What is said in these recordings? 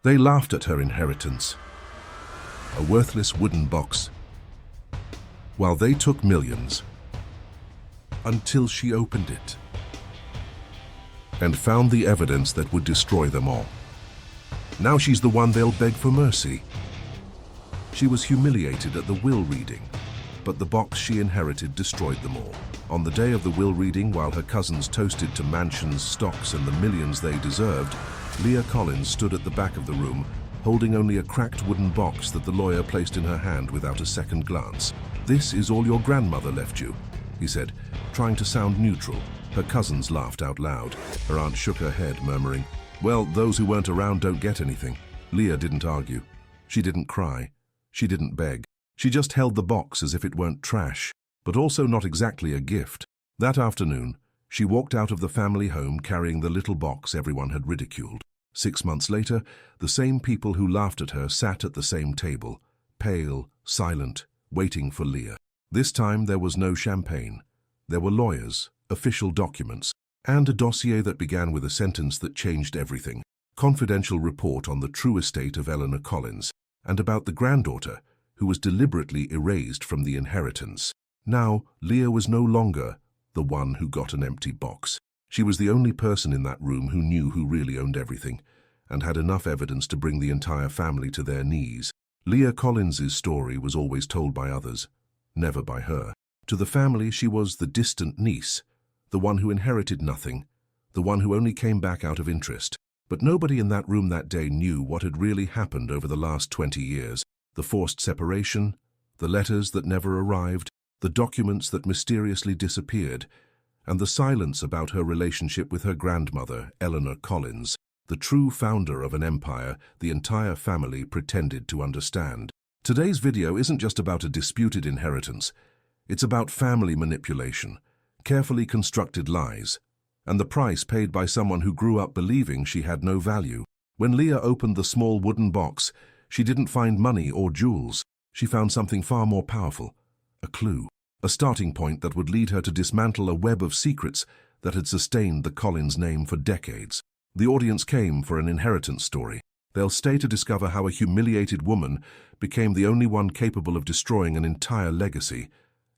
They laughed at her inheritance, a worthless wooden box, while they took millions, until she opened it and found the evidence that would destroy them all. Now she's the one they'll beg for mercy. She was humiliated at the will reading, but the box she inherited destroyed them all. On the day of the will reading, while her cousins toasted to mansions, stocks, and the millions they deserved, Leah Collins stood at the back of the room, holding only a cracked wooden box that the lawyer placed in her hand without a second glance. "This is all your grandmother left you," he said, trying to sound neutral. Her cousins laughed out loud. Her aunt shook her head, murmuring, "Well, those who weren't around don't get anything." Leah didn't argue. She didn't cry. She didn't beg. She just held the box as if it weren't trash, but also not exactly a gift. That afternoon, she walked out of the family home carrying the little box everyone had ridiculed. 6 months later, the same people who laughed at her sat at the same table, pale, silent, waiting for Leah. This time there was no champagne. There were lawyers, official documents, and a dossier that began with a sentence that changed everything. Confidential report on the true estate of Eleanor Collins, and about the granddaughter, who was deliberately erased from the inheritance. Now, Leah was no longer the one who got an empty box. She was the only person in that room who knew who really owned everything, and had enough evidence to bring the entire family to their knees. Leah Collins's story was always told by others, never by her. To the family, she was the distant niece, the one who inherited nothing, the one who only came back out of interest. But nobody in that room that day knew what had really happened over the last 20 years. The forced separation, the letters that never arrived, the documents that mysteriously disappeared, and the silence about her relationship with her grandmother, Eleanor Collins, the true founder of an empire the entire family pretended to understand. Today's video isn't just about a disputed inheritance. It's about family manipulation, carefully constructed lies, and the price paid by someone who grew up believing she had no value. When Leah opened the small wooden box, she didn't find money or jewels. She found something far more powerful, a clue, a starting point that would lead her to dismantle a web of secrets that had sustained the Collins name for decades. The audience came for an inheritance story. They'll stay to discover how a humiliated woman became the only one capable of destroying an entire legacy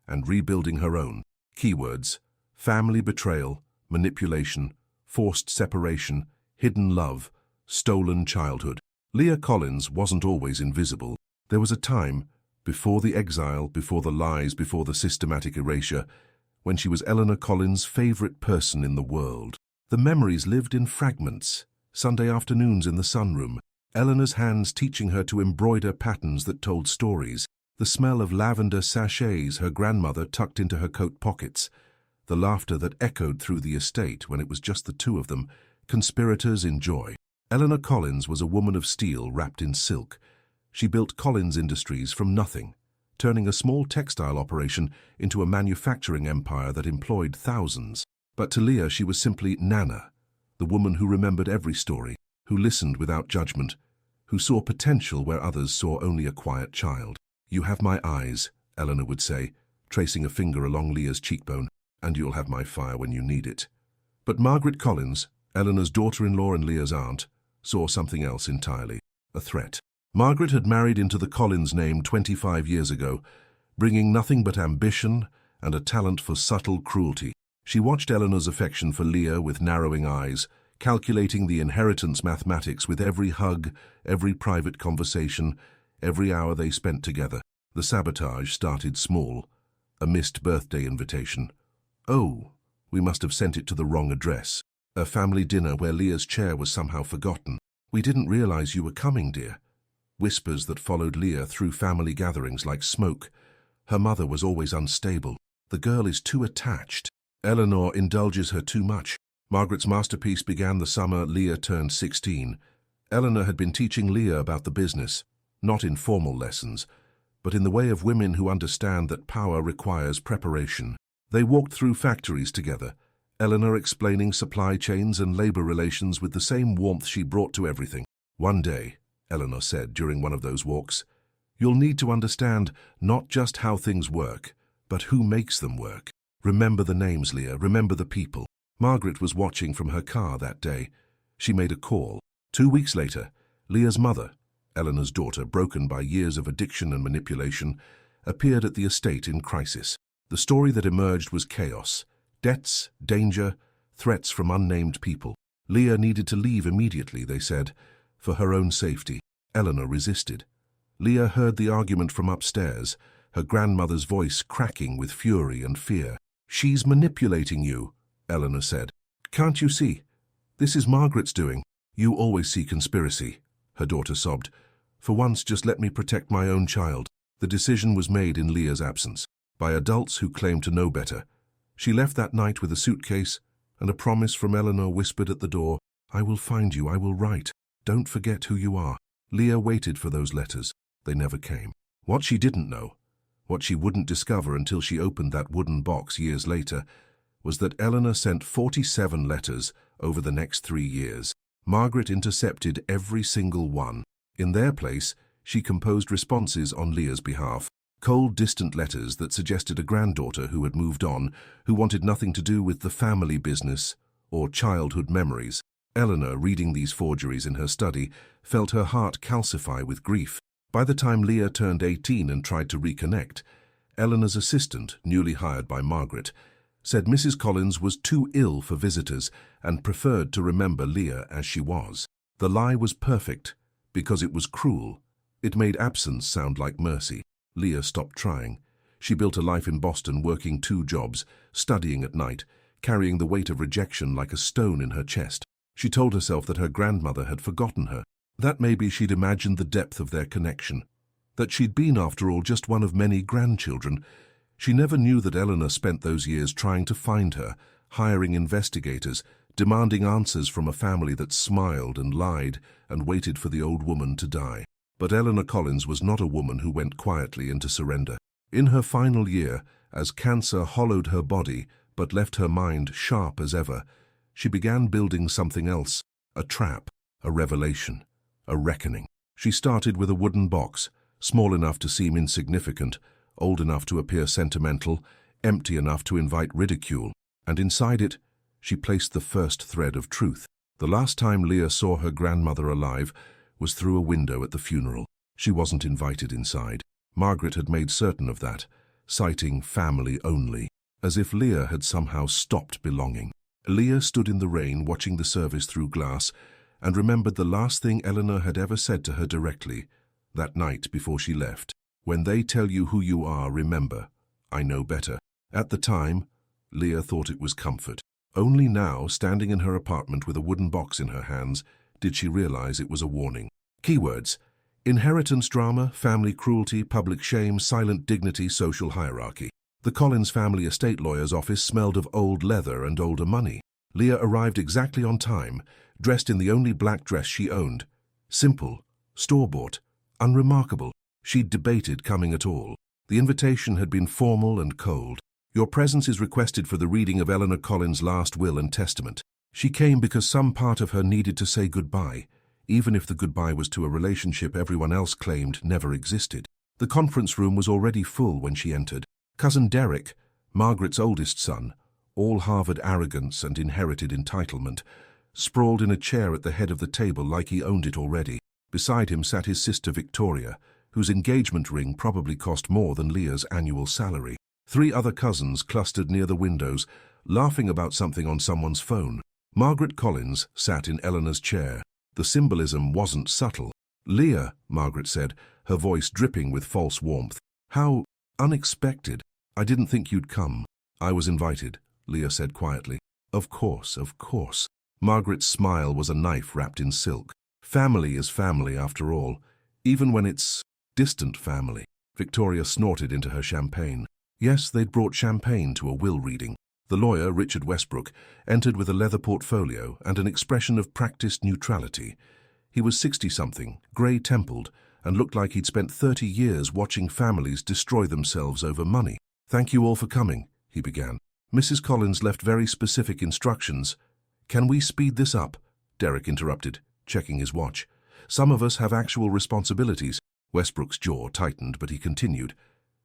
and rebuilding her own. Keywords: family betrayal, manipulation, forced separation, hidden love, stolen childhood. Leah Collins wasn't always invisible. There was a time, before the exile, before the lies, before the systematic erasure, when she was Eleanor Collins' favorite person in the world. The memories lived in fragments. Sunday afternoons in the sunroom, Eleanor's hands teaching her to embroider patterns that told stories, the smell of lavender sachets her grandmother tucked into her coat pockets, the laughter that echoed through the estate when it was just the two of them, conspirators in joy. Eleanor Collins was a woman of steel wrapped in silk. She built Collins Industries from nothing, turning a small textile operation into a manufacturing empire that employed thousands. But to Leah, she was simply Nana, the woman who remembered every story, who listened without judgment, who saw potential where others saw only a quiet child. "You have my eyes," Eleanor would say, tracing a finger along Leah's cheekbone, "and you'll have my fire when you need it." But Margaret Collins, Eleanor's daughter-in-law and Leah's aunt, saw something else entirely, a threat. Margaret had married into the Collins name 25 years ago, bringing nothing but ambition and a talent for subtle cruelty. She watched Eleanor's affection for Leah with narrowing eyes, calculating the inheritance mathematics with every hug, every private conversation, every hour they spent together. The sabotage started small, a missed birthday invitation. "Oh, we must have sent it to the wrong address." A family dinner where Leah's chair was somehow forgotten. "We didn't realize you were coming, dear." Whispers that followed Leah through family gatherings like smoke. Her mother was always unstable. "The girl is too attached. Eleanor indulges her too much." Margaret's masterpiece began the summer Leah turned 16. Eleanor had been teaching Leah about the business, not in formal lessons, but in the way of women who understand that power requires preparation. They walked through factories together, Eleanor explaining supply chains and labor relations with the same warmth she brought to everything. "One day," Eleanor said during one of those walks, "you'll need to understand not just how things work, but who makes them work. Remember the names, Leah, remember the people." Margaret was watching from her car that day. She made a call. 2 weeks later, Leah's mother, Eleanor's daughter, broken by years of addiction and manipulation, appeared at the estate in crisis. The story that emerged was chaos, debts, danger, threats from unnamed people. Leah needed to leave immediately, they said, for her own safety. Eleanor resisted. Leah heard the argument from upstairs, her grandmother's voice cracking with fury and fear. "She's manipulating you," Eleanor said. "Can't you see? This is Margaret's doing." "You always see conspiracy," her daughter sobbed. "For once, just let me protect my own child." The decision was made in Leah's absence, by adults who claimed to know better. She left that night with a suitcase and a promise from Eleanor whispered at the door, "I will find you, I will write. Don't forget who you are." Leah waited for those letters. They never came. What she didn't know, what she wouldn't discover until she opened that wooden box years later, was that Eleanor sent 47 letters over the next 3 years. Margaret intercepted every single one. In their place, she composed responses on Leah's behalf. Cold, distant letters that suggested a granddaughter who had moved on, who wanted nothing to do with the family business or childhood memories. Eleanor, reading these forgeries in her study, felt her heart calcify with grief. By the time Leah turned 18 and tried to reconnect, Eleanor's assistant, newly hired by Margaret, said Mrs. Collins was too ill for visitors and preferred to remember Leah as she was. The lie was perfect because it was cruel. It made absence sound like mercy. Leah stopped trying. She built a life in Boston, working 2 jobs, studying at night, carrying the weight of rejection like a stone in her chest. She told herself that her grandmother had forgotten her, that maybe she'd imagined the depth of their connection, that she'd been, after all, just one of many grandchildren. She never knew that Eleanor spent those years trying to find her, hiring investigators, demanding answers from a family that smiled and lied and waited for the old woman to die. But Eleanor Collins was not a woman who went quietly into surrender. In her final year, as cancer hollowed her body but left her mind sharp as ever, she began building something else, a trap, a revelation, a reckoning. She started with a wooden box, small enough to seem insignificant, old enough to appear sentimental, empty enough to invite ridicule, and inside it, she placed the first thread of truth. The last time Leah saw her grandmother alive was through a window at the funeral. She wasn't invited inside. Margaret had made certain of that, citing family only, as if Leah had somehow stopped belonging. Leah stood in the rain watching the service through glass and remembered the last thing Eleanor had ever said to her directly, that night before she left. "When they tell you who you are, remember, I know better." At the time, Leah thought it was comfort. Only now, standing in her apartment with a wooden box in her hands, did she realize it was a warning. Keywords: inheritance drama, family cruelty, public shame, silent dignity, social hierarchy. The Collins family estate lawyer's office smelled of old leather and older money. Leah arrived exactly on time, dressed in the only black dress she owned. Simple, store-bought, unremarkable. She'd debated coming at all. The invitation had been formal and cold. "Your presence is requested for the reading of Eleanor Collins' last will and testament." She came because some part of her needed to say goodbye, even if the goodbye was to a relationship everyone else claimed never existed. The conference room was already full when she entered. Cousin Derek, Margaret's oldest son, all Harvard arrogance and inherited entitlement, sprawled in a chair at the head of the table like he owned it already. Beside him sat his sister Victoria, whose engagement ring probably cost more than Leah's annual salary. 3 other cousins clustered near the windows, laughing about something on someone's phone. Margaret Collins sat in Eleanor's chair. The symbolism wasn't subtle. "Leah," Margaret said, her voice dripping with false warmth. "How unexpected. I didn't think you'd come." "I was invited," Leah said quietly. Of course, of course." Margaret's smile was a knife wrapped in silk. Family is family after all, even when it's distant family. Victoria snorted into her champagne. Yes, they'd brought champagne to a will reading. The lawyer, Richard Westbrook, entered with a leather portfolio and an expression of practiced neutrality. He was 60-something, grey-templed, and looked like he'd spent 30 years watching families destroy themselves over money. "Thank you all for coming," he began. "Mrs. Collins left very specific instructions." "Can we speed this up?" Derek interrupted, checking his watch. "Some of us have actual responsibilities." Westbrook's jaw tightened, but he continued.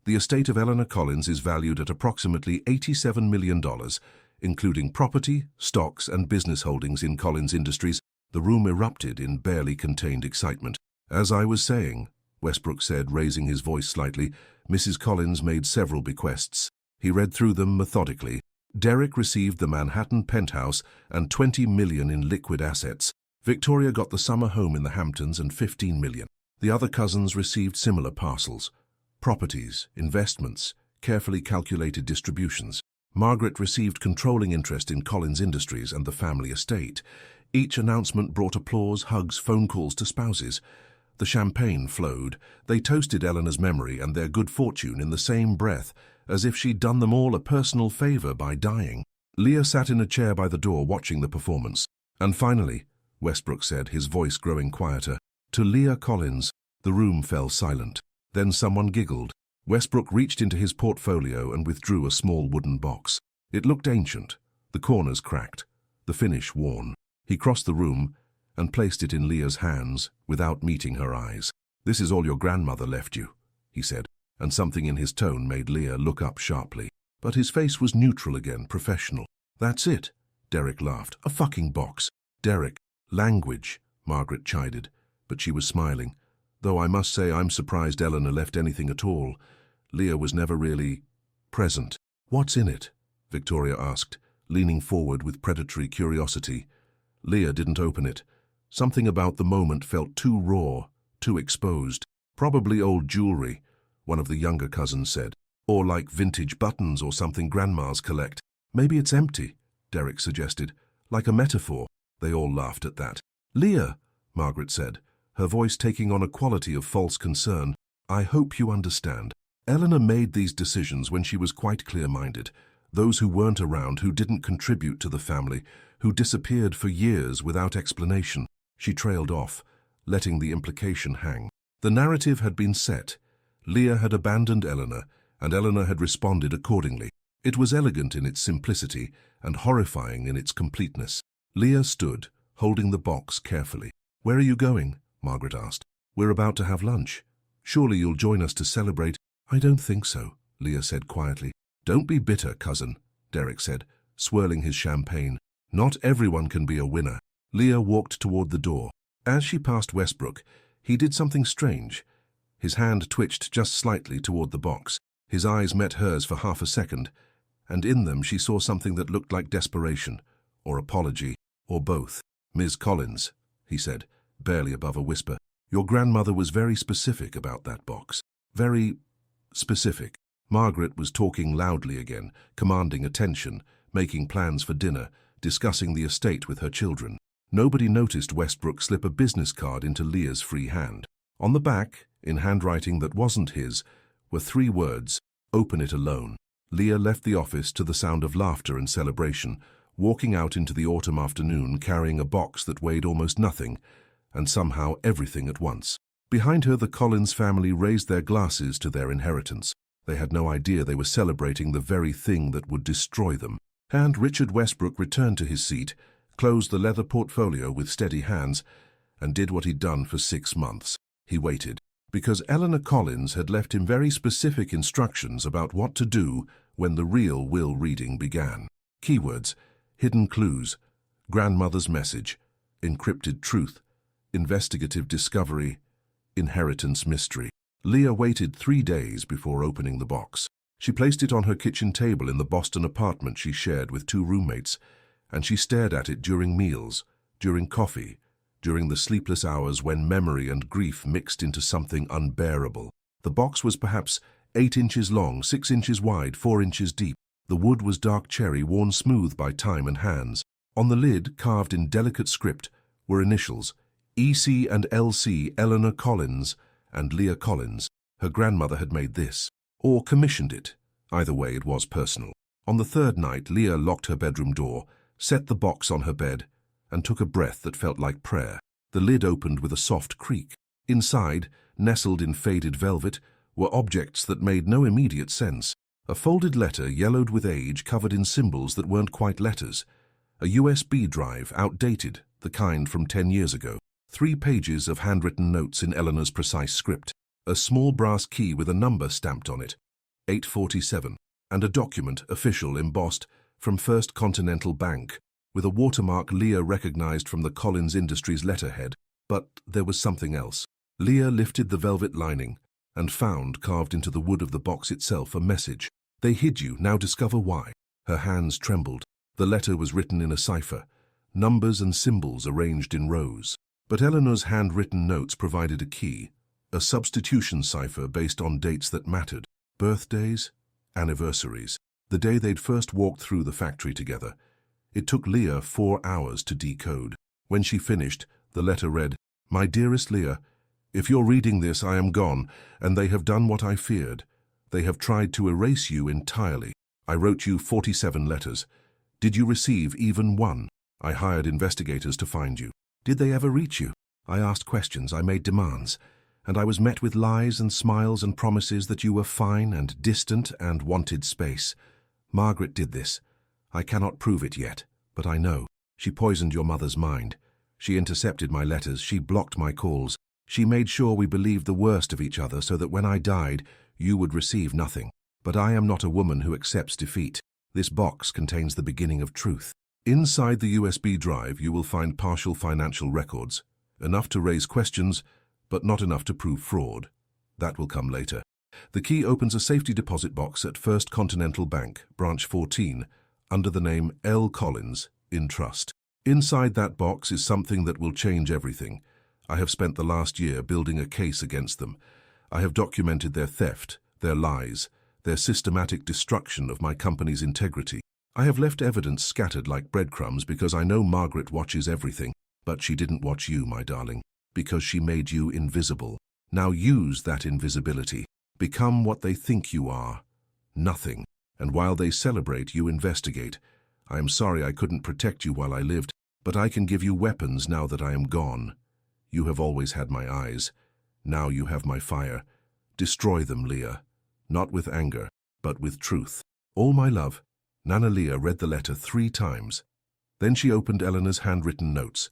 "The estate of Eleanor Collins is valued at approximately $87 million, including property, stocks, and business holdings in Collins Industries. The room erupted in barely contained excitement. "As I was saying," Westbrook said, raising his voice slightly, "Mrs. Collins made several bequests." He read through them methodically. Derek received the Manhattan penthouse and $20 million in liquid assets. Victoria got the summer home in the Hamptons and $15 million. The other cousins received similar parcels. Properties, investments, carefully calculated distributions. Margaret received controlling interest in Collins Industries and the family estate. Each announcement brought applause, hugs, phone calls to spouses. The champagne flowed. They toasted Eleanor's memory and their good fortune in the same breath, as if she'd done them all a personal favor by dying. Leah sat in a chair by the door watching the performance. "And finally," Westbrook said, his voice growing quieter, "to Leah Collins." The room fell silent. Then someone giggled. Westbrook reached into his portfolio and withdrew a small wooden box. It looked ancient, the corners cracked, the finish worn. He crossed the room and placed it in Leah's hands without meeting her eyes. "This is all your grandmother left you," he said, and something in his tone made Leah look up sharply. But his face was neutral again, professional. "That's it," Derek laughed. "A fucking box." "Derek, language," Margaret chided, but she was smiling. "Though I must say I'm surprised Eleanor left anything at all. Leah was never really present." "What's in it?" Victoria asked, leaning forward with predatory curiosity. Leah didn't open it. Something about the moment felt too raw, too exposed. "Probably old jewelry," one of the younger cousins said. "Or like vintage buttons or something grandmas collect." "Maybe it's empty," Derek suggested. "Like a metaphor." They all laughed at that. "Leah," Margaret said, her voice taking on a quality of false concern, "I hope you understand. Eleanor made these decisions when she was quite clear-minded. Those who weren't around, who didn't contribute to the family, who disappeared for years without explanation." She trailed off, letting the implication hang. The narrative had been set. Leah had abandoned Eleanor, and Eleanor had responded accordingly. It was elegant in its simplicity and horrifying in its completeness. Leah stood, holding the box carefully. "Where are you going?" Margaret asked. "We're about to have lunch. Surely you'll join us to celebrate." "I don't think so," Leah said quietly. "Don't be bitter, cousin," Derek said, swirling his champagne. "Not everyone can be a winner." Leah walked toward the door. As she passed Westbrook, he did something strange. His hand twitched just slightly toward the box. His eyes met hers for half a second, and in them she saw something that looked like desperation, or apology, or both. "Ms. Collins," he said, barely above a whisper, "your grandmother was very specific about that box. Very specific." Margaret was talking loudly again, commanding attention, making plans for dinner, discussing the estate with her children. Nobody noticed Westbrook slip a business card into Leah's free hand. On the back, in handwriting that wasn't his, were 3 words, "Open it alone." Leah left the office to the sound of laughter and celebration, walking out into the autumn afternoon carrying a box that weighed almost nothing, and somehow everything at once. Behind her, the Collins family raised their glasses to their inheritance. They had no idea they were celebrating the very thing that would destroy them. And Richard Westbrook returned to his seat, closed the leather portfolio with steady hands, and did what he'd done for 6 months. He waited, because Eleanor Collins had left him very specific instructions about what to do when the real will reading began. Keywords, hidden clues, grandmother's message, encrypted truth, investigative discovery, inheritance mystery. Leah waited 3 days before opening the box. She placed it on her kitchen table in the Boston apartment she shared with 2 roommates, and she stared at it during meals, during coffee, during the sleepless hours when memory and grief mixed into something unbearable. The box was perhaps 8 inches long, 6 inches wide, 4 inches deep. The wood was dark cherry, worn smooth by time and hands. On the lid, carved in delicate script, were initials, E.C. and L.C. Eleanor Collins and Leah Collins. Her grandmother had made this, or commissioned it. Either way, it was personal. On the 3rd night, Leah locked her bedroom door, set the box on her bed, and took a breath that felt like prayer. The lid opened with a soft creak. Inside, nestled in faded velvet, were objects that made no immediate sense. A folded letter, yellowed with age, covered in symbols that weren't quite letters. A USB drive, outdated, the kind from 10 years ago. 3 pages of handwritten notes in Eleanor's precise script. A small brass key with a number stamped on it, 847, and a document, official, embossed, from First Continental Bank. with a watermark Leah recognized from the Collins Industries letterhead. But there was something else. Leah lifted the velvet lining and found, carved into the wood of the box itself, a message. "They hid you, now discover why." Her hands trembled. The letter was written in a cipher, numbers and symbols arranged in rows. But Eleanor's handwritten notes provided a key, a substitution cipher based on dates that mattered: birthdays, anniversaries, the day they'd first walked through the factory together. It took Leah 4 hours to decode. When she finished, the letter read, "My dearest Leah, if you're reading this, I am gone, and they have done what I feared. They have tried to erase you entirely. I wrote you 47 letters. Did you receive even one? I hired investigators to find you. Did they ever reach you? I asked questions, I made demands, and I was met with lies and smiles and promises that you were fine and distant and wanted space. Margaret did this. I cannot prove it yet, but I know. She poisoned your mother's mind. She intercepted my letters, she blocked my calls. She made sure we believed the worst of each other so that when I died, you would receive nothing. But I am not a woman who accepts defeat. This box contains the beginning of truth. Inside the USB drive, you will find partial financial records, enough to raise questions, but not enough to prove fraud. That will come later. The key opens a safety deposit box at First Continental Bank, branch 14, under the name L. Collins, in trust. Inside that box is something that will change everything. I have spent the last year building a case against them. I have documented their theft, their lies, their systematic destruction of my company's integrity. I have left evidence scattered like breadcrumbs because I know Margaret watches everything, but she didn't watch you, my darling, because she made you invisible. Now use that invisibility. Become what they think you are. Nothing. And while they celebrate, you investigate. I am sorry I couldn't protect you while I lived, but I can give you weapons now that I am gone. You have always had my eyes. Now you have my fire. Destroy them, Leah. Not with anger, but with truth. All my love. Nana Leah read the letter 3 times. Then she opened Eleanor's handwritten notes.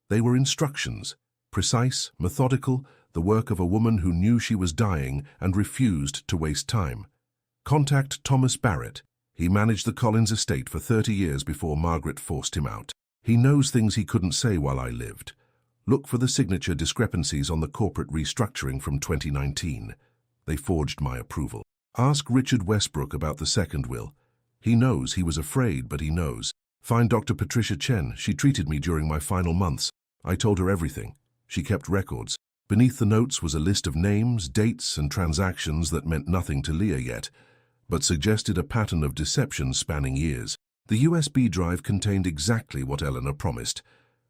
They were instructions, precise, methodical, the work of a woman who knew she was dying and refused to waste time. Contact Thomas Barrett. He managed the Collins estate for 30 years before Margaret forced him out. He knows things he couldn't say while I lived. Look for the signature discrepancies on the corporate restructuring from 2019. They forged my approval. Ask Richard Westbrook about the second will. He knows. He was afraid, but he knows. Find Dr. Patricia Chen. She treated me during my final months. I told her everything. She kept records. Beneath the notes was a list of names, dates, and transactions that meant nothing to Leah yet, but suggested a pattern of deception spanning years. The USB drive contained exactly what Eleanor promised.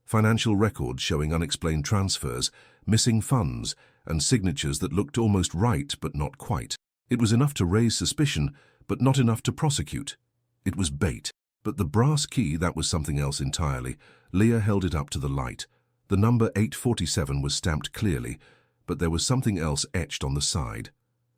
Financial records showing unexplained transfers, missing funds, and signatures that looked almost right but not quite. It was enough to raise suspicion, but not enough to prosecute. It was bait. But the brass key, that was something else entirely. Leah held it up to the light. The number 847 was stamped clearly, but there was something else etched on the side.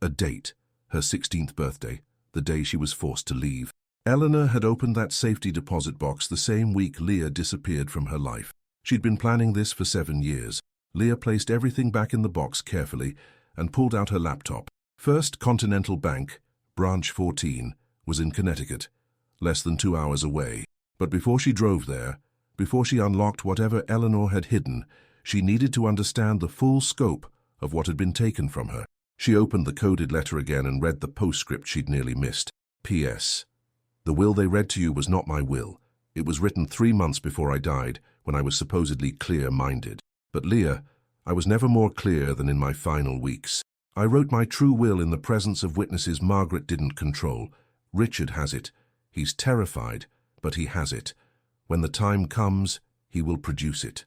A date, her 16th birthday, the day she was forced to leave. Eleanor had opened that safety deposit box the same week Leah disappeared from her life. She'd been planning this for 7 years. Leah placed everything back in the box carefully and pulled out her laptop. First Continental Bank, branch 14, was in Connecticut, less than 2 hours away. But before she drove there, before she unlocked whatever Eleanor had hidden, she needed to understand the full scope of what had been taken from her. She opened the coded letter again and read the postscript she'd nearly missed. P.S. The will they read to you was not my will. It was written 3 months before I died, when I was supposedly clear-minded. But Leah, I was never more clear than in my final weeks. I wrote my true will in the presence of witnesses Margaret didn't control. Richard has it. He's terrified, but he has it. When the time comes, he will produce it.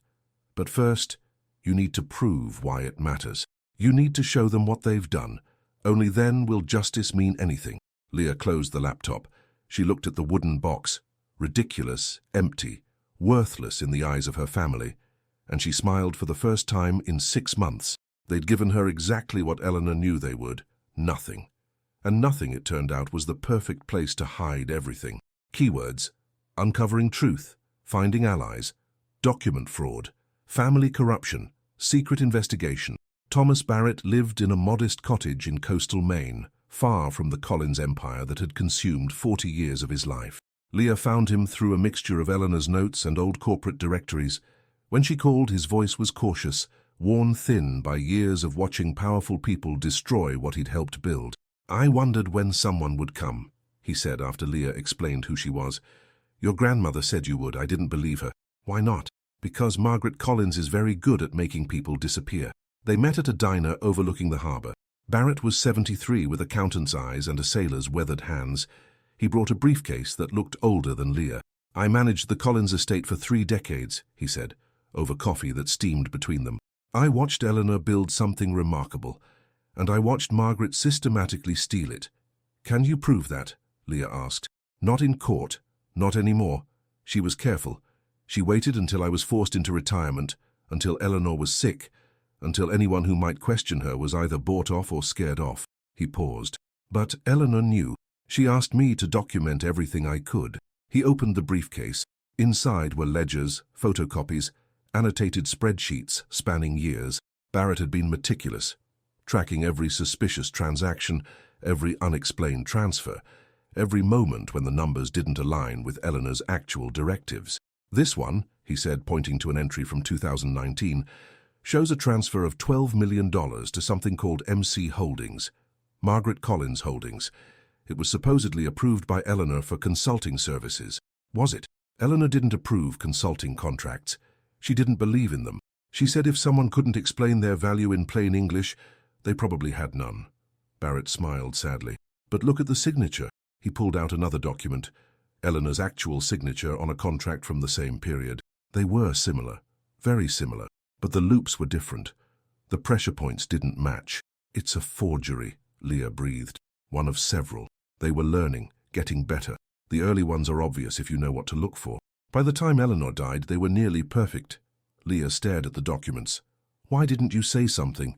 But first, you need to prove why it matters. You need to show them what they've done. Only then will justice mean anything. Leah closed the laptop. She looked at the wooden box, ridiculous, empty, worthless in the eyes of her family, and she smiled for the first time in 6 months. They'd given her exactly what Eleanor knew they would, nothing. And nothing, it turned out, was the perfect place to hide everything. Keywords: uncovering truth, finding allies, document fraud, family corruption, secret investigation. Thomas Barrett lived in a modest cottage in coastal Maine, far from the Collins empire that had consumed 40 years of his life. Leah found him through a mixture of Eleanor's notes and old corporate directories. When she called, his voice was cautious, worn thin by years of watching powerful people destroy what he'd helped build. "I wondered when someone would come," he said after Leah explained who she was. "Your grandmother said you would. I didn't believe her." "Why not?" "Because Margaret Collins is very good at making people disappear." They met at a diner overlooking the harbor. Barrett was 73 with accountant's eyes and a sailor's weathered hands. He brought a briefcase that looked older than Leah. "I managed the Collins estate for 3 decades, he said, over coffee that steamed between them. "I watched Eleanor build something remarkable, and I watched Margaret systematically steal it." "Can you prove that?" Leah asked. "Not in court, not anymore." She was careful. "She waited until I was forced into retirement, until Eleanor was sick, until anyone who might question her was either bought off or scared off." He paused. "But Eleanor knew. She asked me to document everything I could." He opened the briefcase. Inside were ledgers, photocopies, annotated spreadsheets spanning years. Barrett had been meticulous, tracking every suspicious transaction, every unexplained transfer, every moment when the numbers didn't align with Eleanor's actual directives. "This one," he said, pointing to an entry from 2019, "shows a transfer of $12 million to something called MC Holdings, Margaret Collins Holdings. It was supposedly approved by Eleanor for consulting services." Was it? Eleanor didn't approve consulting contracts. She didn't believe in them. She said if someone couldn't explain their value in plain English, they probably had none. Barrett smiled sadly. "But look at the signature." He pulled out another document, Eleanor's actual signature on a contract from the same period. They were similar, very similar, but the loops were different. The pressure points didn't match. "It's a forgery," Leah breathed. "One of several. They were learning, getting better. The early ones are obvious if you know what to look for. By the time Eleanor died, they were nearly perfect." Leah stared at the documents. "Why didn't you say something?"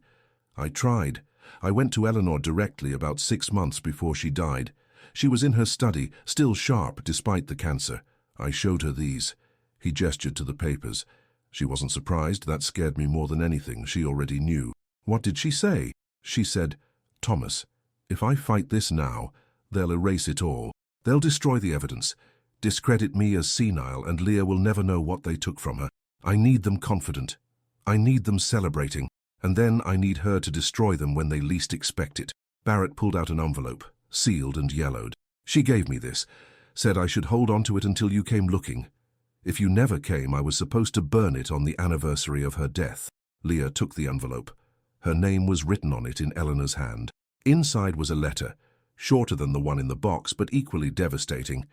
"I tried. I went to Eleanor directly about 6 months before she died. She was in her study, still sharp despite the cancer. I showed her these." He gestured to the papers. She wasn't surprised. That scared me more than anything. She already knew. "What did she say?" "She said, 'Thomas, if I fight this now, they'll erase it all. They'll destroy the evidence, discredit me as senile, and Leah will never know what they took from her. I need them confident. I need them celebrating, and then I need her to destroy them when they least expect it." Barrett pulled out an envelope, sealed and yellowed. "She gave me this, said I should hold on to it until you came looking. If you never came, I was supposed to burn it on the anniversary of her death." Leah took the envelope. Her name was written on it in Eleanor's hand. Inside was a letter, shorter than the one in the box, but equally devastating.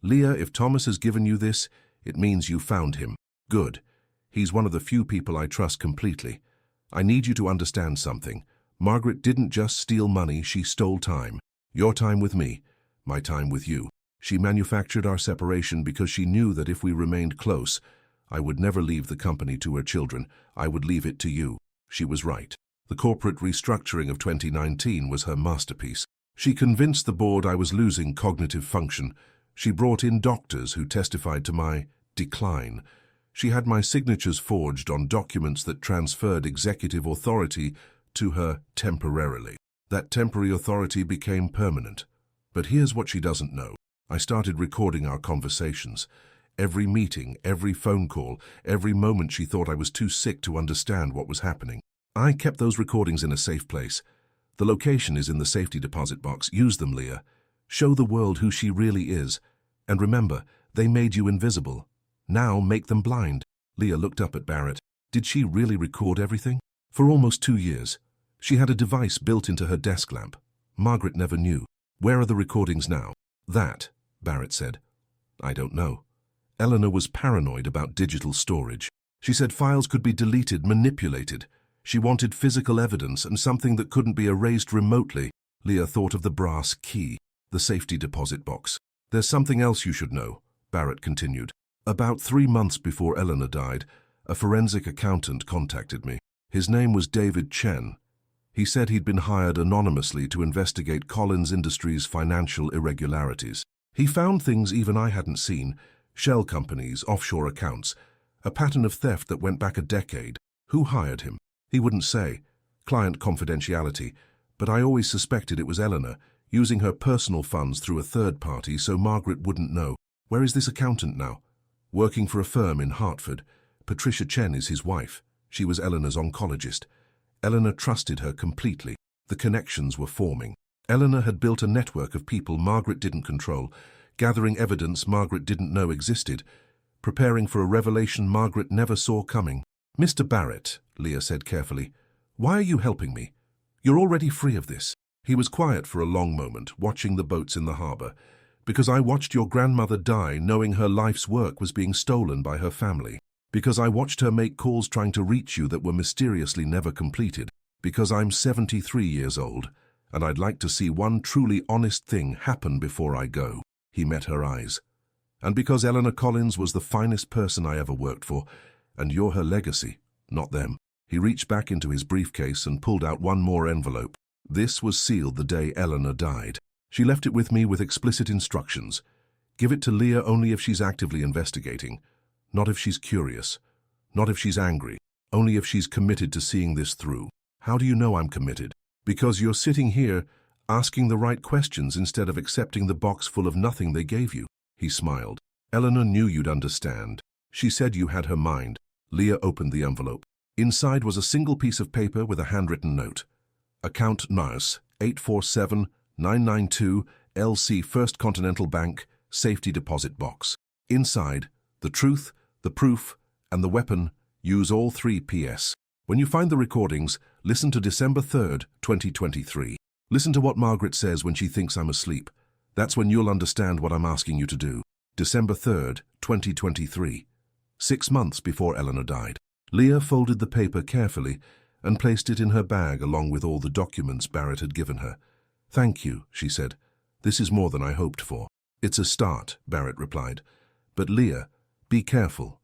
"Leah, if Thomas has given you this, it means you found him. Good. He's one of the few people I trust completely. I need you to understand something. Margaret didn't just steal money, she stole time. Your time with me, my time with you. She manufactured our separation because she knew that if we remained close, I would never leave the company to her children. I would leave it to you." She was right. The corporate restructuring of 2019 was her masterpiece. She convinced the board I was losing cognitive function. She brought in doctors who testified to my decline. She had my signatures forged on documents that transferred executive authority to her temporarily. That temporary authority became permanent. But here's what she doesn't know. I started recording our conversations. Every meeting, every phone call, every moment she thought I was too sick to understand what was happening. I kept those recordings in a safe place. The location is in the safety deposit box. Use them, Leah. Show the world who she really is. And remember, they made you invisible. Now make them blind." Leah looked up at Barrett. Did she really record everything? For almost 2 years. She had a device built into her desk lamp. Margaret never knew. "Where are the recordings now?" "That," Barrett said. "I don't know." Eleanor was paranoid about digital storage. She said files could be deleted, manipulated. She wanted physical evidence and something that couldn't be erased remotely. Leah thought of the brass key, the safety deposit box. "There's something else you should know," Barrett continued. "About 3 months before Eleanor died, a forensic accountant contacted me. His name was David Chen. He said he'd been hired anonymously to investigate Collins Industries' financial irregularities. He found things even I hadn't seen, shell companies, offshore accounts, a pattern of theft that went back a decade. Who hired him? He wouldn't say. Client confidentiality. But I always suspected it was Eleanor, using her personal funds through a third party so Margaret wouldn't know. Where is this accountant now? Working for a firm in Hartford. Patricia Chen is his wife. She was Eleanor's oncologist. Eleanor trusted her completely. The connections were forming. Eleanor had built a network of people Margaret didn't control, gathering evidence Margaret didn't know existed, preparing for a revelation Margaret never saw coming. "Mr. Barrett," Leah said carefully, "why are you helping me? You're already free of this." He was quiet for a long moment, watching the boats in the harbour. "Because I watched your grandmother die knowing her life's work was being stolen by her family. Because I watched her make calls trying to reach you that were mysteriously never completed. Because I'm 73 years old, and I'd like to see one truly honest thing happen before I go." He met her eyes. "And because Eleanor Collins was the finest person I ever worked for, and you're her legacy, not them." He reached back into his briefcase and pulled out one more envelope. This was sealed the day Eleanor died. She left it with me with explicit instructions. Give it to Leah only if she's actively investigating, not if she's curious, not if she's angry, only if she's committed to seeing this through. How do you know I'm committed? Because you're sitting here asking the right questions instead of accepting the box full of nothing they gave you. He smiled. Eleanor knew you'd understand. She said you had her mind. Leah opened the envelope. Inside was a single piece of paper with a handwritten note. Account Nurse 847992 LC First Continental Bank Safety Deposit Box. Inside, the truth, the proof, and the weapon. Use all three PS. When you find the recordings, listen to December 3rd, 2023. Listen to what Margaret says when she thinks I'm asleep. That's when you'll understand what I'm asking you to do. December 3rd, 2023. 6 months before Eleanor died. Leah folded the paper carefully and placed it in her bag along with all the documents Barrett had given her. "Thank you," she said. "This is more than I hoped for." "It's a start," Barrett replied. "But Leah, be careful.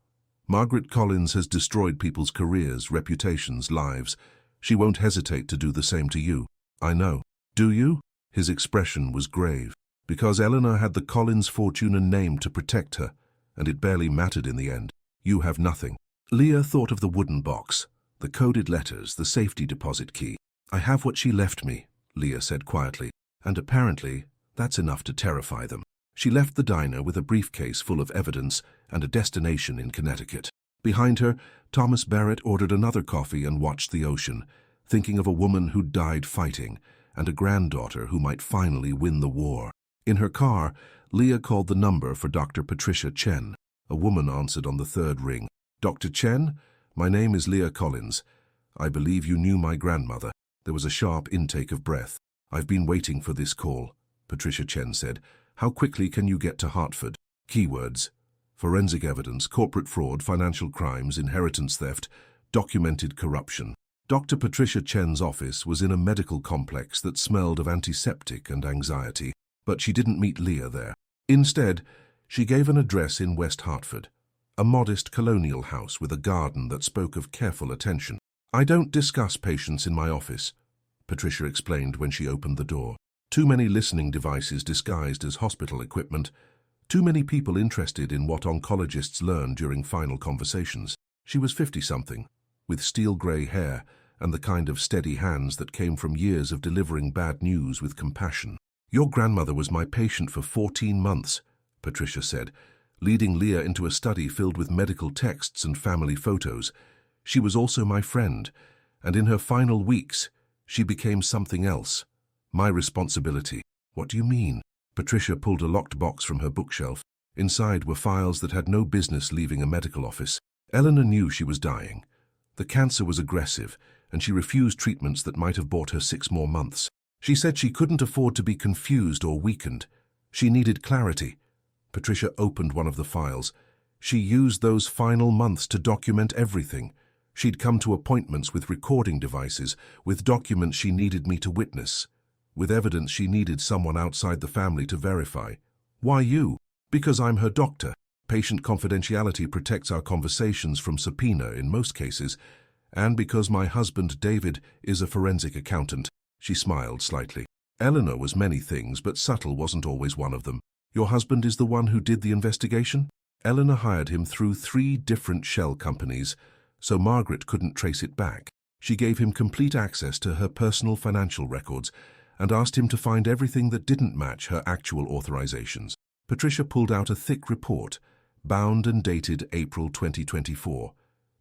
Margaret Collins has destroyed people's careers, reputations, lives. She won't hesitate to do the same to you." "I know." "Do you?" His expression was grave. "Because Eleanor had the Collins fortune and name to protect her, and it barely mattered in the end. You have nothing." Leah thought of the wooden box, the coded letters, the safety deposit key. "I have what she left me," Leah said quietly, "and apparently that's enough to terrify them." She left the diner with a briefcase full of evidence and a destination in Connecticut. Behind her, Thomas Barrett ordered another coffee and watched the ocean, thinking of a woman who died fighting and a granddaughter who might finally win the war. In her car, Leah called the number for Dr. Patricia Chen. A woman answered on the third ring. "Dr. Chen, my name is Leah Collins. I believe you knew my grandmother." There was a sharp intake of breath. "I've been waiting for this call," Patricia Chen said. "How quickly can you get to Hartford?" Keywords: forensic evidence, corporate fraud, financial crimes, inheritance theft, documented corruption. Dr. Patricia Chen's office was in a medical complex that smelled of antiseptic and anxiety, but she didn't meet Leah there. Instead, she gave an address in West Hartford, a modest colonial house with a garden that spoke of careful attention. "I don't discuss patients in my office," Patricia explained when she opened the door. "Too many listening devices disguised as hospital equipment. Too many people interested in what oncologists learn during final conversations." She was 50-something, with steel-grey hair and the kind of steady hands that came from years of delivering bad news with compassion. "Your grandmother was my patient for 14 months, Patricia said, leading Leah into a study filled with medical texts and family photos. "She was also my friend, and in her final weeks, she became something else. My responsibility." "What do you mean?" Patricia pulled a locked box from her bookshelf. Inside were files that had no business leaving a medical office. Eleanor knew she was dying. The cancer was aggressive, and she refused treatments that might have bought her 6 more months. She said she couldn't afford to be confused or weakened. She needed clarity. Patricia opened one of the files. She used those final months to document everything. She'd come to appointments with recording devices, with documents she needed me to witness, with evidence she needed someone outside the family to verify. "Why you?" "Because I'm her doctor. Patient confidentiality protects our conversations from subpoena in most cases, and because my husband, David, is a forensic accountant." She smiled slightly. Eleanor was many things, but subtle wasn't always one of them. "Your husband is the one who did the investigation?" Eleanor hired him through 3 different shell companies, so Margaret couldn't trace it back. She gave him complete access to her personal financial records and asked him to find everything that didn't match her actual authorizations. Patricia pulled out a thick report, bound and dated April 2024,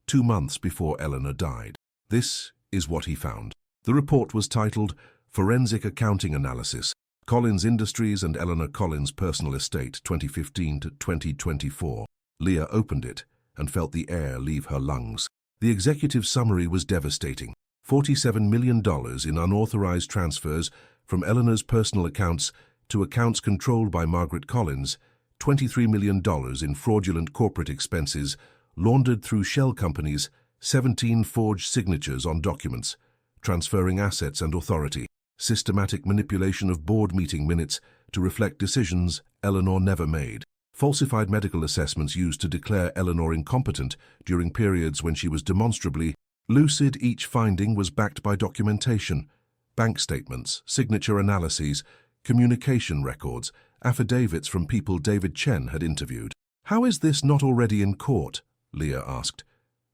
2 months before Eleanor died. This is what he found. The report was titled Forensic Accounting Analysis, Collins Industries and Eleanor Collins' Personal Estate 2015 to 2024. Leah opened it and felt the air leave her lungs. The executive summary was devastating. $47 million in unauthorized transfers from Eleanor's personal accounts to accounts controlled by Margaret Collins, $23 million in fraudulent corporate expenses, laundered through shell companies, 17 forged signatures on documents, transferring assets and authority, systematic manipulation of board meeting minutes to reflect decisions Eleanor never made, falsified medical assessments used to declare Eleanor incompetent during periods when she was demonstrably lucid. Each finding was backed by documentation, bank statements, signature analyses, communication records, affidavits from people David Chen had interviewed. "How is this not already in court?" Leah asked.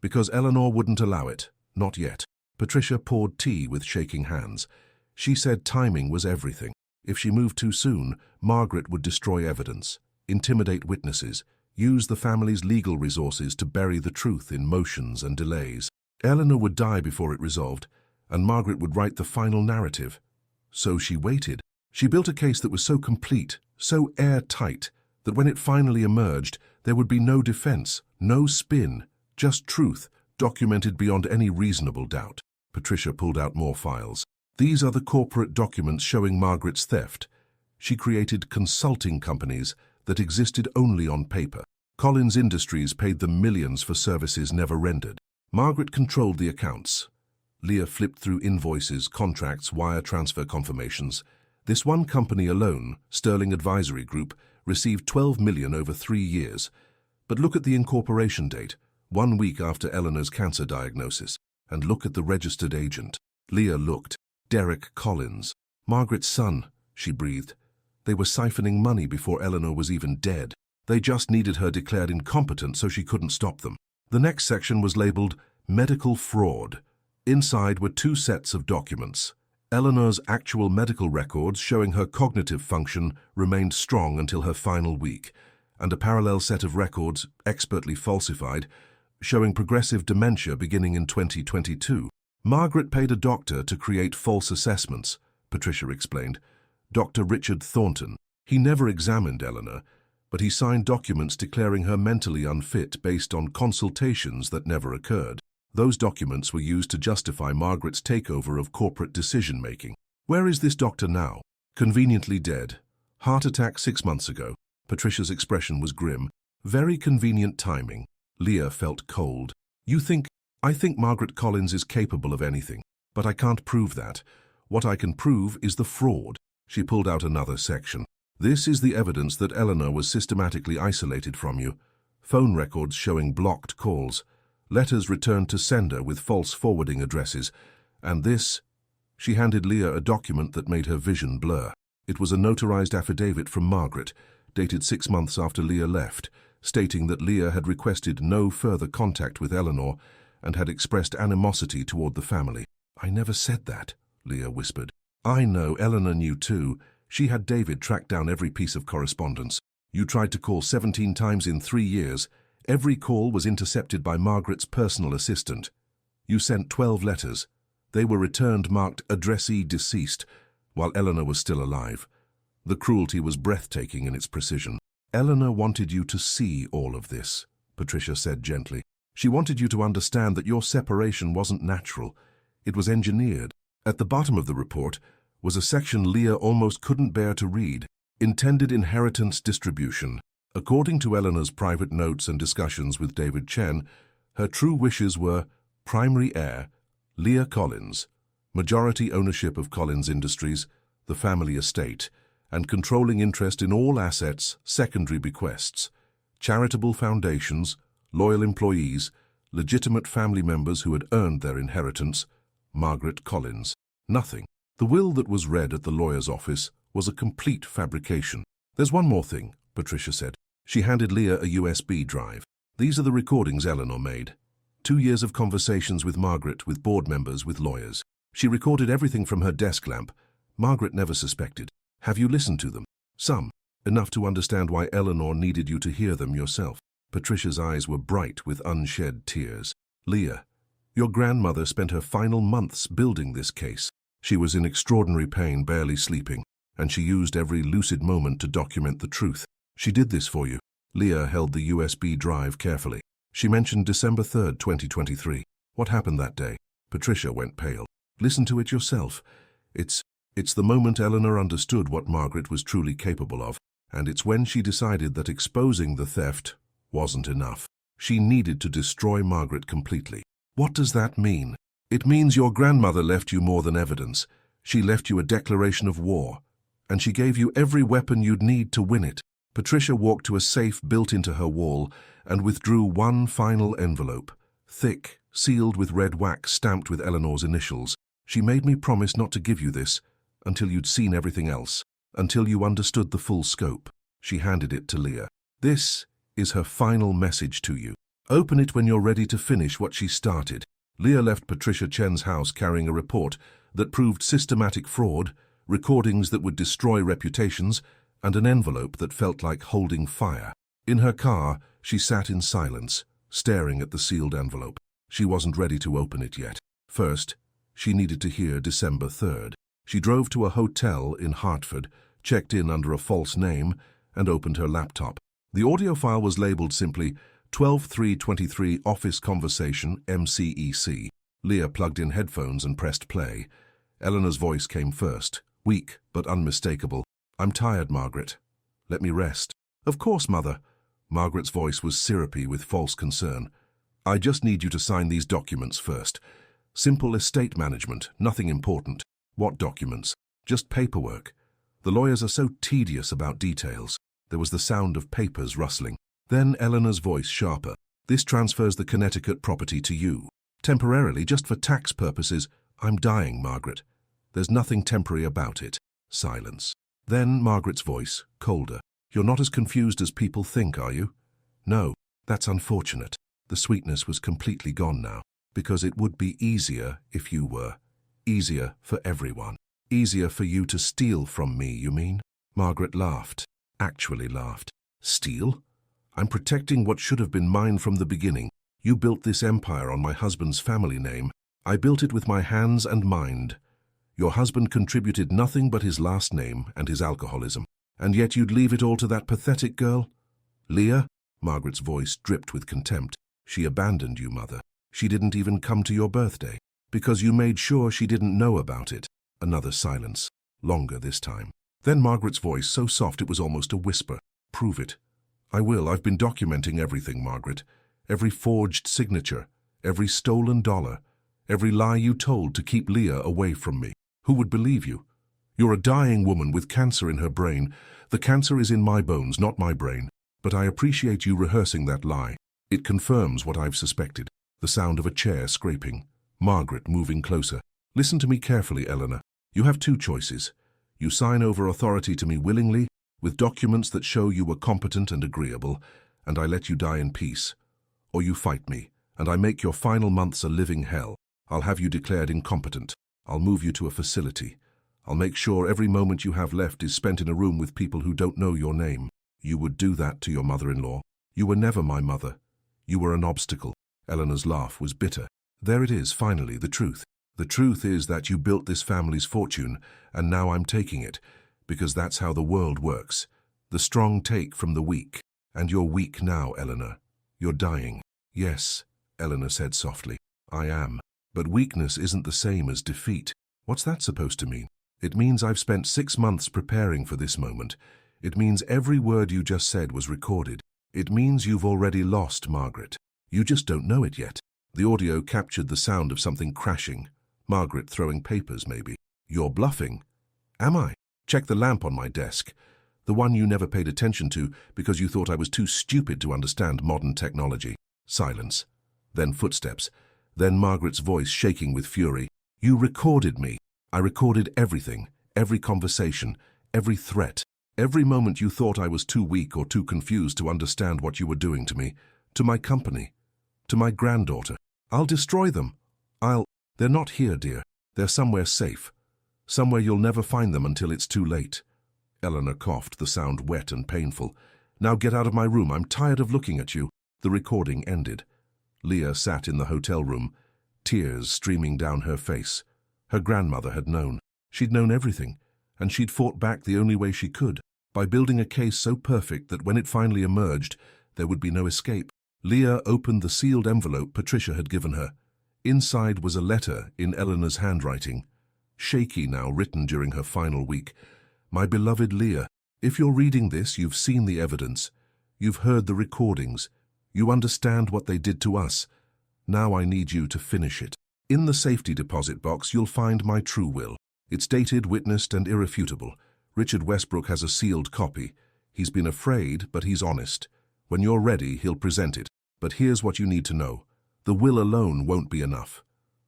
"Because Eleanor wouldn't allow it. Not yet." Patricia poured tea with shaking hands. She said timing was everything. If she moved too soon, Margaret would destroy evidence, intimidate witnesses, use the family's legal resources to bury the truth in motions and delays. Eleanor would die before it resolved, and Margaret would write the final narrative. So she waited. She built a case that was so complete, so airtight, that when it finally emerged, there would be no defense, no spin, just truth, documented beyond any reasonable doubt. Patricia pulled out more files. These are the corporate documents showing Margaret's theft. She created consulting companies that existed only on paper. Collins Industries paid them millions for services never rendered. Margaret controlled the accounts. Leah flipped through invoices, contracts, wire transfer confirmations. This one company alone, Sterling Advisory Group, received $12 million over 3 years. But look at the incorporation date, 1 week after Eleanor's cancer diagnosis. And look at the registered agent. Leah looked. Derek Collins. Margaret's son, she breathed. They were siphoning money before Eleanor was even dead. They just needed her declared incompetent so she couldn't stop them. The next section was labeled Medical Fraud. Inside were 2 sets of documents. Eleanor's actual medical records showing her cognitive function remained strong until her final week, and a parallel set of records, expertly falsified, showing progressive dementia beginning in 2022. Margaret paid a doctor to create false assessments, Patricia explained. Dr. Richard Thornton. He never examined Eleanor, but he signed documents declaring her mentally unfit based on consultations that never occurred. Those documents were used to justify Margaret's takeover of corporate decision-making. Where is this doctor now? Conveniently dead. Heart attack 6 months ago. Patricia's expression was grim. Very convenient timing. Leah felt cold. I think Margaret Collins is capable of anything, but I can't prove that. What I can prove is the fraud. She pulled out another section. This is the evidence that Eleanor was systematically isolated from you. Phone records showing blocked calls. Letters returned to sender with false forwarding addresses. And this, she handed Leah a document that made her vision blur. It was a notarized affidavit from Margaret, dated 6 months after Leah left, stating that Leah had requested no further contact with Eleanor and had expressed animosity toward the family. "I never said that," Leah whispered. "I know, Eleanor knew too. She had David track down every piece of correspondence. You tried to call 17 times in 3 years. Every call was intercepted by Margaret's personal assistant. You sent 12 letters. They were returned marked addressee deceased, while Eleanor was still alive. The cruelty was breathtaking in its precision. Eleanor wanted you to see all of this," Patricia said gently. "She wanted you to understand that your separation wasn't natural. It was engineered." At the bottom of the report was a section Leah almost couldn't bear to read. Intended inheritance distribution. According to Eleanor's private notes and discussions with David Chen, her true wishes were primary heir, Leah Collins, majority ownership of Collins Industries, the family estate, and controlling interest in all assets, secondary bequests, charitable foundations, loyal employees, legitimate family members who had earned their inheritance, Margaret Collins. Nothing. The will that was read at the lawyer's office was a complete fabrication. "There's one more thing," Patricia said. She handed Leah a USB drive. "These are the recordings Eleanor made. 2 years of conversations with Margaret, with board members, with lawyers. She recorded everything from her desk lamp. Margaret never suspected. Have you listened to them?" "Some." enough to understand why Eleanor needed you to hear them yourself. Patricia's eyes were bright with unshed tears. Leah, your grandmother spent her final months building this case. She was in extraordinary pain, barely sleeping, and she used every lucid moment to document the truth. She did this for you. Leah held the USB drive carefully. She mentioned December 3rd, 2023. What happened that day? Patricia went pale. Listen to it yourself. It's the moment Eleanor understood what Margaret was truly capable of, and it's when she decided that exposing the theft wasn't enough. She needed to destroy Margaret completely. What does that mean? It means your grandmother left you more than evidence. She left you a declaration of war, and she gave you every weapon you'd need to win it. Patricia walked to a safe built into her wall and withdrew one final envelope, thick, sealed with red wax stamped with Eleanor's initials. She made me promise not to give you this until you'd seen everything else, until you understood the full scope. She handed it to Leah. This is her final message to you. Open it when you're ready to finish what she started. Leah left Patricia Chen's house carrying a report that proved systematic fraud, recordings that would destroy reputations, and an envelope that felt like holding fire. In her car, she sat in silence, staring at the sealed envelope. She wasn't ready to open it yet. First, she needed to hear December 3rd. She drove to a hotel in Hartford, checked in under a false name, and opened her laptop. The audio file was labeled simply 12/3/23 Office Conversation MCEC. Leah plugged in headphones and pressed play. Eleanor's voice came first, weak but unmistakable. I'm tired, Margaret. Let me rest. Of course, Mother. Margaret's voice was syrupy with false concern. I just need you to sign these documents first. Simple estate management, nothing important. What documents? Just paperwork. The lawyers are so tedious about details. There was the sound of papers rustling. Then Eleanor's voice sharper. This transfers the Connecticut property to you. Temporarily, just for tax purposes. I'm dying, Margaret. There's nothing temporary about it. Silence. Then Margaret's voice, colder. You're not as confused as people think, are you? No, that's unfortunate. The sweetness was completely gone now, because it would be easier if you were. Easier for everyone. Easier for you to steal from me, you mean? Margaret laughed. Actually laughed. Steal? I'm protecting what should have been mine from the beginning. You built this empire on my husband's family name. I built it with my hands and mind. Your husband contributed nothing but his last name and his alcoholism. And yet you'd leave it all to that pathetic girl? Leah? Margaret's voice dripped with contempt. She abandoned you, Mother. She didn't even come to your birthday, because you made sure she didn't know about it. Another silence, longer this time. Then Margaret's voice, so soft it was almost a whisper. Prove it. I will. I've been documenting everything, Margaret. Every forged signature, every stolen dollar, every lie you told to keep Leah away from me. Who would believe you? You're a dying woman with cancer in her brain. The cancer is in my bones, not my brain. But I appreciate you rehearsing that lie. It confirms what I've suspected. The sound of a chair scraping. Margaret moving closer. Listen to me carefully, Eleanor. You have two choices. You sign over authority to me willingly, with documents that show you were competent and agreeable, and I let you die in peace. Or you fight me, and I make your final months a living hell. I'll have you declared incompetent. I'll move you to a facility. I'll make sure every moment you have left is spent in a room with people who don't know your name. You would do that to your mother-in-law. You were never my mother. You were an obstacle. Eleanor's laugh was bitter. There it is, finally, the truth. The truth is that you built this family's fortune, and now I'm taking it, because that's how the world works. The strong take from the weak. And you're weak now, Eleanor. You're dying. Yes, Eleanor said softly. I am. But weakness isn't the same as defeat. What's that supposed to mean? It means I've spent 6 months preparing for this moment. It means every word you just said was recorded. It means you've already lost, Margaret. You just don't know it yet. The audio captured the sound of something crashing. Margaret throwing papers, maybe. You're bluffing. Am I? Check the lamp on my desk. The one you never paid attention to because you thought I was too stupid to understand modern technology. Silence. Then footsteps. Then Margaret's voice shaking with fury. You recorded me. I recorded everything, every conversation, every threat, every moment you thought I was too weak or too confused to understand what you were doing to me, to my company, to my granddaughter. I'll destroy them. They're not here, dear. They're somewhere safe. Somewhere you'll never find them until it's too late. Eleanor coughed, the sound wet and painful. "Now get out of my room. I'm tired of looking at you." The recording ended. Leah sat in the hotel room, tears streaming down her face. Her grandmother had known. She'd known everything, and she'd fought back the only way she could, by building a case so perfect that when it finally emerged, there would be no escape. Leah opened the sealed envelope Patricia had given her. Inside was a letter in Eleanor's handwriting, shaky now, written during her final week. "My beloved Leah, if you're reading this, you've seen the evidence. You've heard the recordings. You understand what they did to us. Now I need you to finish it. In the safety deposit box, you'll find my true will. It's dated, witnessed, and irrefutable. Richard Westbrook has a sealed copy. He's been afraid, but he's honest. When you're ready, he'll present it. But here's what you need to know. The will alone won't be enough.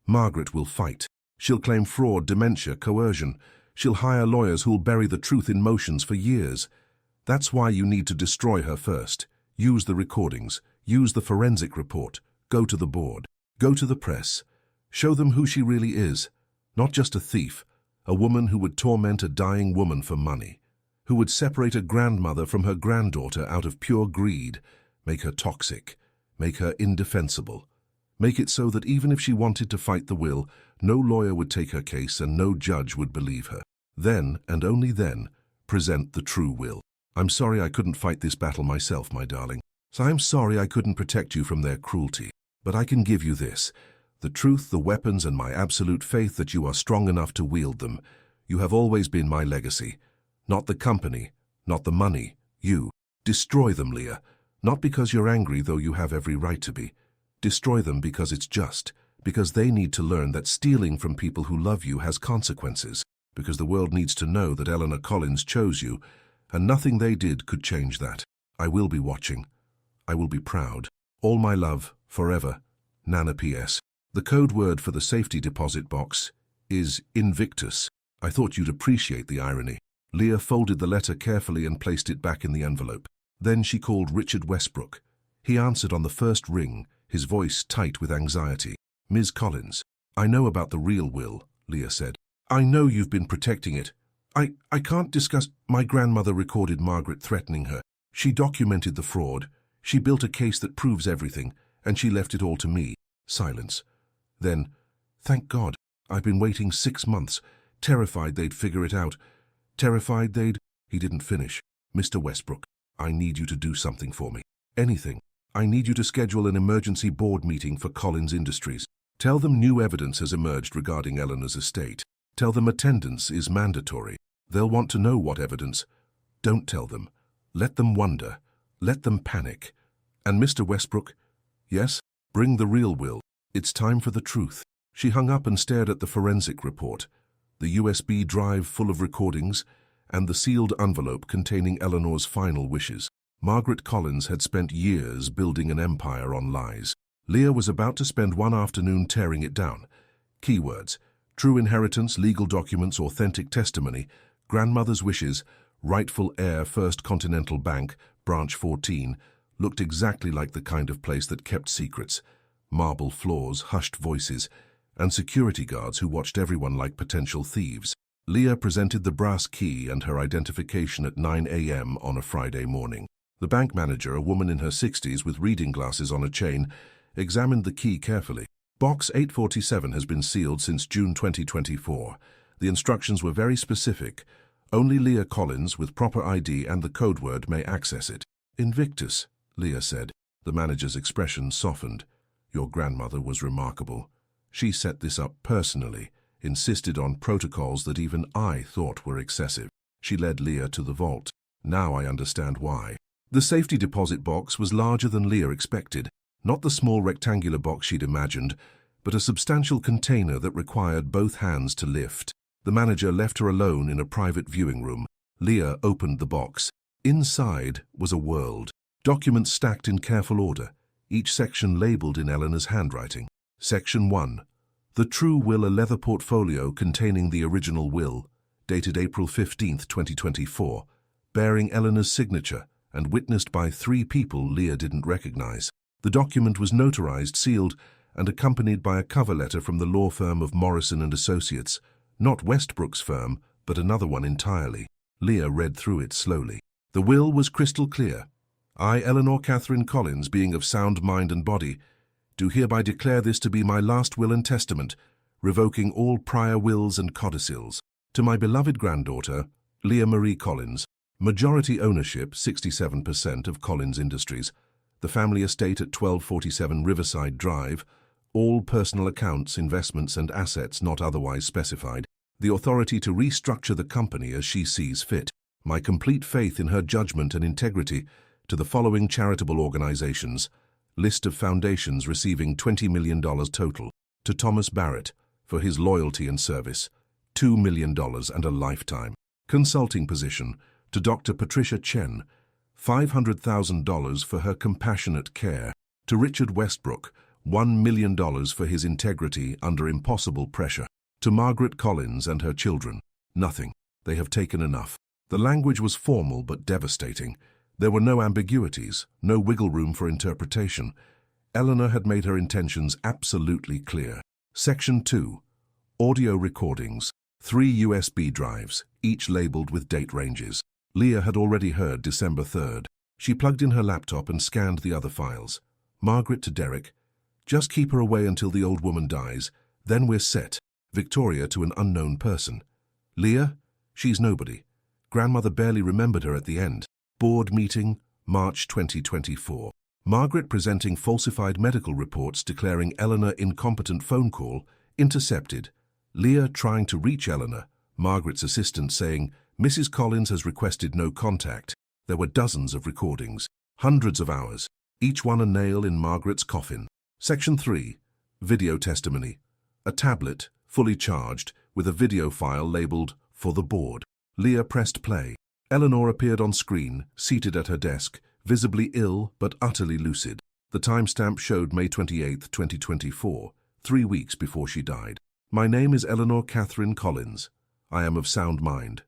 Margaret will fight. She'll claim fraud, dementia, coercion. She'll hire lawyers who'll bury the truth in motions for years. That's why you need to destroy her first. Use the recordings. Use the forensic report. Go to the board. Go to the press. Show them who she really is. Not just a thief. A woman who would torment a dying woman for money. Who would separate a grandmother from her granddaughter out of pure greed. Make her toxic. Make her indefensible. Make it so that even if she wanted to fight the will, no lawyer would take her case and no judge would believe her. Then, and only then, present the true will. I'm sorry I couldn't fight this battle myself, my darling. So I'm sorry I couldn't protect you from their cruelty. But I can give you this. The truth, the weapons, and my absolute faith that you are strong enough to wield them. You have always been my legacy. Not the company, not the money, you. Destroy them, Leah. Not because you're angry, though you have every right to be. Destroy them because it's just, because they need to learn that stealing from people who love you has consequences, because the world needs to know that Eleanor Collins chose you, and nothing they did could change that. I will be watching. I will be proud. All my love, forever. Nana P.S. The code word for the safety deposit box is Invictus. I thought you'd appreciate the irony. Leah folded the letter carefully and placed it back in the envelope. Then she called Richard Westbrook. He answered on the first ring, his voice tight with anxiety. "Ms. Collins, I know about the real will," Leah said. "I know you've been protecting it. I can't discuss—" My grandmother recorded Margaret threatening her. She documented the fraud. She built a case that proves everything, and she left it all to me. Silence. Then, "Thank God, I've been waiting 6 months, terrified they'd figure it out. Terrified they'd—" He didn't finish. "Mr. Westbrook, I need you to do something for me. Anything. I need you to schedule an emergency board meeting for Collins Industries. Tell them new evidence has emerged regarding Eleanor's estate. Tell them attendance is mandatory. They'll want to know what evidence. Don't tell them. Let them wonder. Let them panic. And Mr. Westbrook, yes, bring the real will. It's time for the truth." She hung up and stared at the forensic report, the USB drive full of recordings, and the sealed envelope containing Eleanor's final wishes. Margaret Collins had spent years building an empire on lies. Leah was about to spend one afternoon tearing it down. Keywords: true inheritance, legal documents, authentic testimony, grandmother's wishes, rightful heir, First Continental Bank, branch 14, looked exactly like the kind of place that kept secrets. Marble floors, hushed voices, and security guards who watched everyone like potential thieves. Leah presented the brass key and her identification at 9 a.m. on a Friday morning. The bank manager, a woman in her 60s with reading glasses on a chain, examined the key carefully. "Box 847 has been sealed since June 2024. The instructions were very specific. Only Leah Collins, with proper ID and the code word, may access it." "Invictus," Leah said. The manager's expression softened. "Your grandmother was remarkable. She set this up personally, insisted on protocols that even I thought were excessive. She led Leah to the vault. Now I understand why." The safety deposit box was larger than Leah expected. Not the small rectangular box she'd imagined, but a substantial container that required both hands to lift. The manager left her alone in a private viewing room. Leah opened the box. Inside was a world. Documents stacked in careful order, each section labeled in Eleanor's handwriting. Section 1. The True Will, a leather portfolio containing the original will, dated April 15, 2024, bearing Eleanor's signature and witnessed by 3 people Leah didn't recognize. The document was notarized, sealed, and accompanied by a cover letter from the law firm of Morrison & Associates, not Westbrook's firm, but another one entirely. Leah read through it slowly. The will was crystal clear. I, Eleanor Catherine Collins, being of sound mind and body, do hereby declare this to be my last will and testament, revoking all prior wills and codicils. To my beloved granddaughter, Leah Marie Collins, majority ownership 67% of Collins Industries, the family estate at 1247 Riverside Drive, all personal accounts, investments and assets not otherwise specified, the authority to restructure the company as she sees fit, my complete faith in her judgment and integrity to the following charitable organizations, list of foundations receiving $20 million total, to Thomas Barrett for his loyalty and service, $2 million and a lifetime. Consulting position, to Dr. Patricia Chen, $500,000 for her compassionate care, to Richard Westbrook, $1 million for his integrity under impossible pressure, to Margaret Collins and her children, nothing. They have taken enough. The language was formal but devastating. There were no ambiguities, no wiggle room for interpretation. Eleanor had made her intentions absolutely clear. Section 2. Audio recordings. 3 USB drives, each labeled with date ranges. Leah had already heard December 3rd. She plugged in her laptop and scanned the other files. Margaret to Derek. Just keep her away until the old woman dies. Then we're set. Victoria to an unknown person. Leah? She's nobody. Grandmother barely remembered her at the end. Board meeting, March 2024. Margaret presenting falsified medical reports declaring Eleanor incompetent phone call, intercepted. Leah trying to reach Eleanor, Margaret's assistant saying, Mrs. Collins has requested no contact. There were dozens of recordings, hundreds of hours, each one a nail in Margaret's coffin. Section 3. Video testimony. A tablet, fully charged, with a video file labeled, For the Board. Leah pressed play. Eleanor appeared on screen, seated at her desk, visibly ill but utterly lucid. The timestamp showed May 28, 2024, 3 weeks before she died. My name is Eleanor Catherine Collins. I am of sound mind.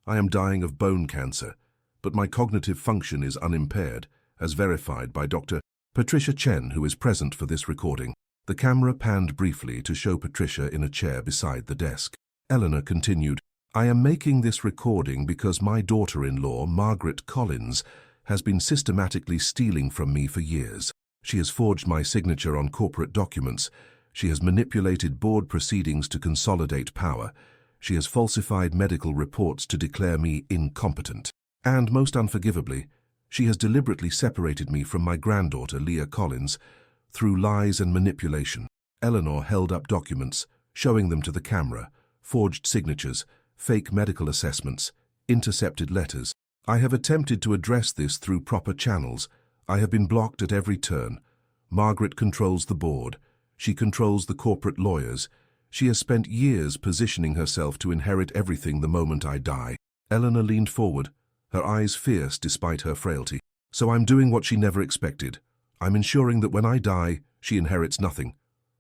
I am dying of bone cancer, but my cognitive function is unimpaired, as verified by Dr. Patricia Chen, who is present for this recording. The camera panned briefly to show Patricia in a chair beside the desk. Eleanor continued, I am making this recording because my daughter-in-law, Margaret Collins, has been systematically stealing from me for years. She has forged my signature on corporate documents. She has manipulated board proceedings to consolidate power. She has falsified medical reports to declare me incompetent. And most unforgivably, she has deliberately separated me from my granddaughter, Leah Collins, through lies and manipulation. Eleanor held up documents, showing them to the camera, forged signatures, fake medical assessments, intercepted letters. I have attempted to address this through proper channels. I have been blocked at every turn. Margaret controls the board. She controls the corporate lawyers. She has spent years positioning herself to inherit everything the moment I die. Eleanor leaned forward, her eyes fierce despite her frailty. So I'm doing what she never expected. I'm ensuring that when I die, she inherits nothing.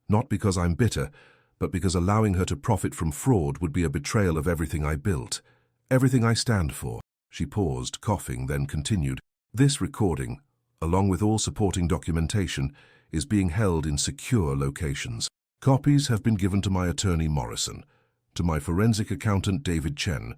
Not because I'm bitter, but because allowing her to profit from fraud would be a betrayal of everything I built, everything I stand for. She paused, coughing, then continued. This recording, along with all supporting documentation, is being held in secure locations. Copies have been given to my attorney Morrison, to my forensic accountant David Chen,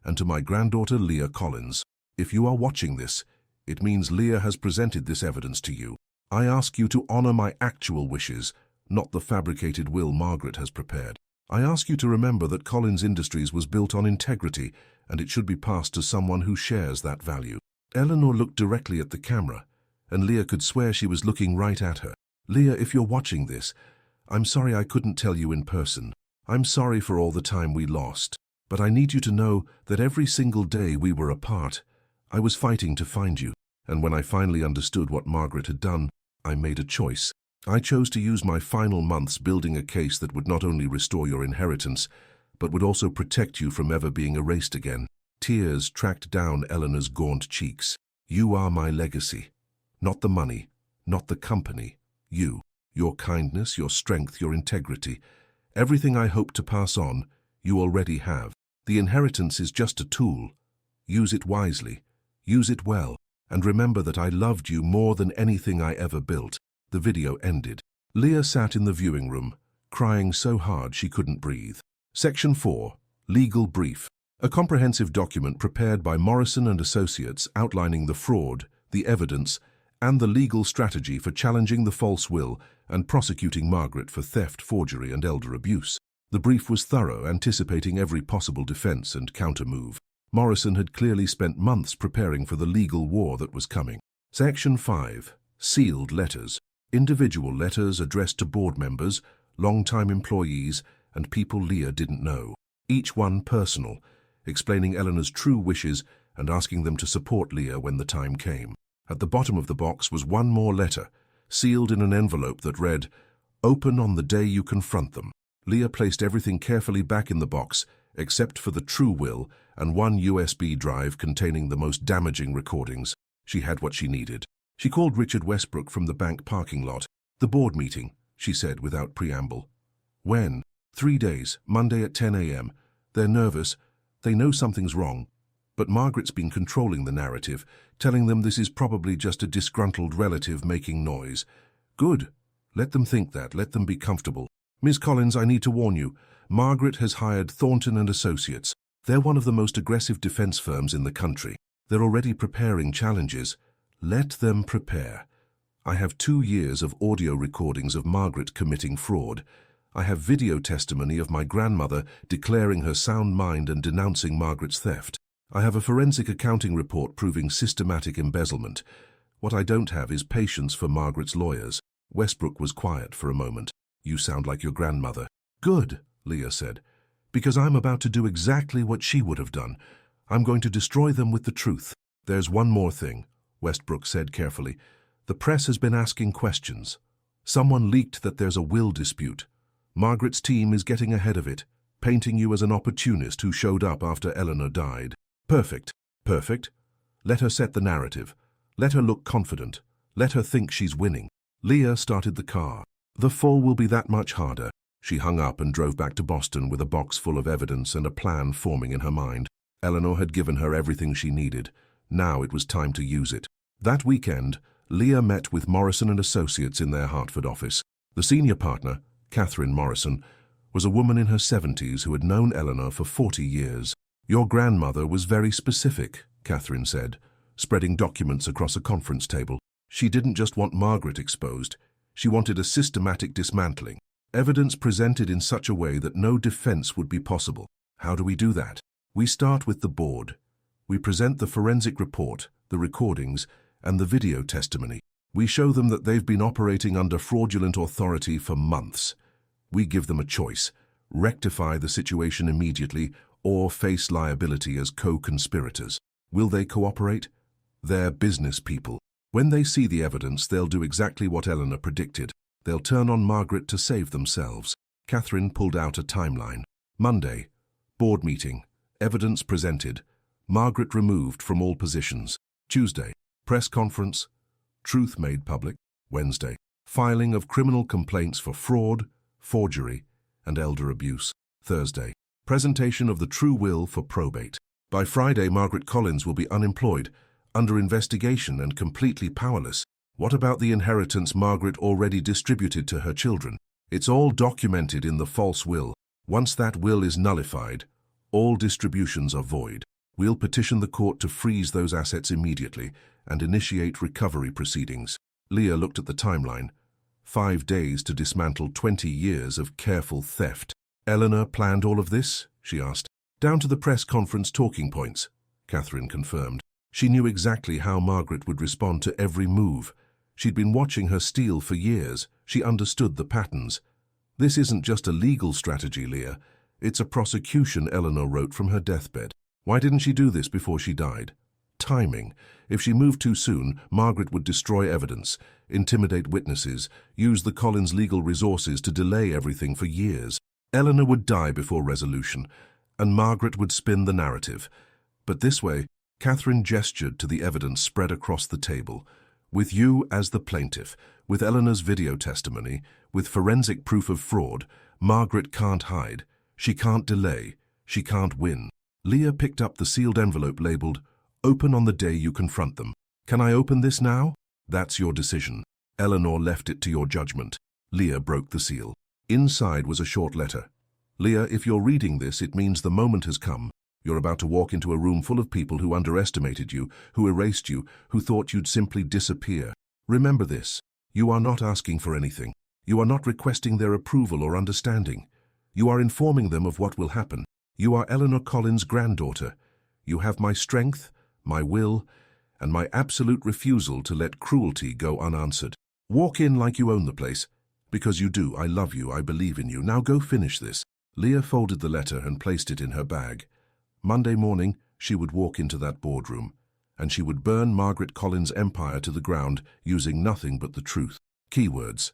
and to my granddaughter Leah Collins. If you are watching this, it means Leah has presented this evidence to you. I ask you to honor my actual wishes, not the fabricated will Margaret has prepared. I ask you to remember that Collins Industries was built on integrity, and it should be passed to someone who shares that value. Eleanor looked directly at the camera, and Leah could swear she was looking right at her. Leah, if you're watching this, I'm sorry I couldn't tell you in person. I'm sorry for all the time we lost, but I need you to know that every single day we were apart, I was fighting to find you, and when I finally understood what Margaret had done, I made a choice. I chose to use my final months building a case that would not only restore your inheritance, but would also protect you from ever being erased again. Tears tracked down Eleanor's gaunt cheeks. You are my legacy. Not the money, not the company. You. Your kindness, your strength, your integrity. Everything I hope to pass on, you already have. The inheritance is just a tool. Use it wisely. Use it well. And remember that I loved you more than anything I ever built. The video ended. Leah sat in the viewing room, crying so hard she couldn't breathe. Section 4. Legal brief. A comprehensive document prepared by Morrison and Associates outlining the fraud, the evidence, and the legal strategy for challenging the false will and prosecuting Margaret for theft, forgery, and elder abuse. The brief was thorough, anticipating every possible defense and counter-move. Morrison had clearly spent months preparing for the legal war that was coming. Section 5. Sealed letters. Individual letters addressed to board members, long-time employees, and people Leah didn't know. Each one personal, explaining Eleanor's true wishes and asking them to support Leah when the time came. At the bottom of the box was one more letter, sealed in an envelope that read, "Open on the day you confront them." Leah placed everything carefully back in the box, except for the true will and one USB drive containing the most damaging recordings. She had what she needed. She called Richard Westbrook from the bank parking lot. "The board meeting," she said without preamble. "When?" 3 days, Monday at 10 a.m. They're nervous. They know something's wrong. But Margaret's been controlling the narrative, telling them this is probably just a disgruntled relative making noise. Good. Let them think that. Let them be comfortable. "Ms. Collins, I need to warn you. Margaret has hired Thornton and Associates. They're one of the most aggressive defense firms in the country. They're already preparing challenges. Let them prepare. I have 2 years of audio recordings of Margaret committing fraud. I have video testimony of my grandmother declaring her sound mind and denouncing Margaret's theft. I have a forensic accounting report proving systematic embezzlement. What I don't have is patience for Margaret's lawyers." Westbrook was quiet for a moment. "You sound like your grandmother." "Good," Leah said, "because I'm about to do exactly what she would have done. I'm going to destroy them with the truth." "There's one more thing," Westbrook said carefully. "The press has been asking questions. Someone leaked that there's a will dispute. Margaret's team is getting ahead of it, painting you as an opportunist who showed up after Eleanor died." "Perfect. Perfect. Let her set the narrative. Let her look confident. Let her think she's winning." Leah started the car. "The fall will be that much harder." She hung up and drove back to Boston with a box full of evidence and a plan forming in her mind. Eleanor had given her everything she needed. Now it was time to use it. That weekend, Leah met with Morrison and Associates in their Hartford office. The senior partner, Catherine Morrison, was a woman in her 70s who had known Eleanor for 40 years. "Your grandmother was very specific," Catherine said, spreading documents across a conference table. "She didn't just want Margaret exposed. She wanted a systematic dismantling. Evidence presented in such a way that no defense would be possible. How do we do that? We start with the board. We present the forensic report, the recordings, and the video testimony. We show them that they've been operating under fraudulent authority for months. We give them a choice: rectify the situation immediately or face liability as co-conspirators. Will they cooperate? They're business people. When they see the evidence, they'll do exactly what Eleanor predicted. They'll turn on Margaret to save themselves." Catherine pulled out a timeline. Monday, board meeting, evidence presented, Margaret removed from all positions. Tuesday, press conference, truth made public. Wednesday, filing of criminal complaints for fraud, forgery, and elder abuse. Thursday, presentation of the true will for probate. By Friday, Margaret Collins will be unemployed, under investigation and completely powerless. What about the inheritance Margaret already distributed to her children? It's all documented in the false will. Once that will is nullified, all distributions are void. We'll petition the court to freeze those assets immediately and initiate recovery proceedings. Leah looked at the timeline. 5 days to dismantle 20 years of careful theft. "Eleanor planned all of this?" she asked. "Down to the press conference talking points," Catherine confirmed. She knew exactly how Margaret would respond to every move. She'd been watching her steal for years. She understood the patterns. "This isn't just a legal strategy, Leah. It's a prosecution," Eleanor wrote from her deathbed. Why didn't she do this before she died? Timing. If she moved too soon, Margaret would destroy evidence, intimidate witnesses, use the Collins legal resources to delay everything for years. Eleanor would die before resolution, and Margaret would spin the narrative. But this way, Catherine gestured to the evidence spread across the table. With you as the plaintiff, with Eleanor's video testimony, with forensic proof of fraud, Margaret can't hide. She can't delay. She can't win. Leah picked up the sealed envelope labeled, "Open on the day you confront them." "Can I open this now?" "That's your decision. Eleanor left it to your judgment." Leah broke the seal. Inside was a short letter. "Leah, if you're reading this, it means the moment has come. You're about to walk into a room full of people who underestimated you, who erased you, who thought you'd simply disappear. Remember this. You are not asking for anything. You are not requesting their approval or understanding. You are informing them of what will happen. You are Eleanor Collins' granddaughter. You have my strength, my will, and my absolute refusal to let cruelty go unanswered. Walk in like you own the place. Because you do. I love you. I believe in you. Now go finish this. Leah folded the letter and placed it in her bag. Monday morning, she would walk into that boardroom, and she would burn Margaret Collins' empire to the ground using nothing but the truth. Keywords: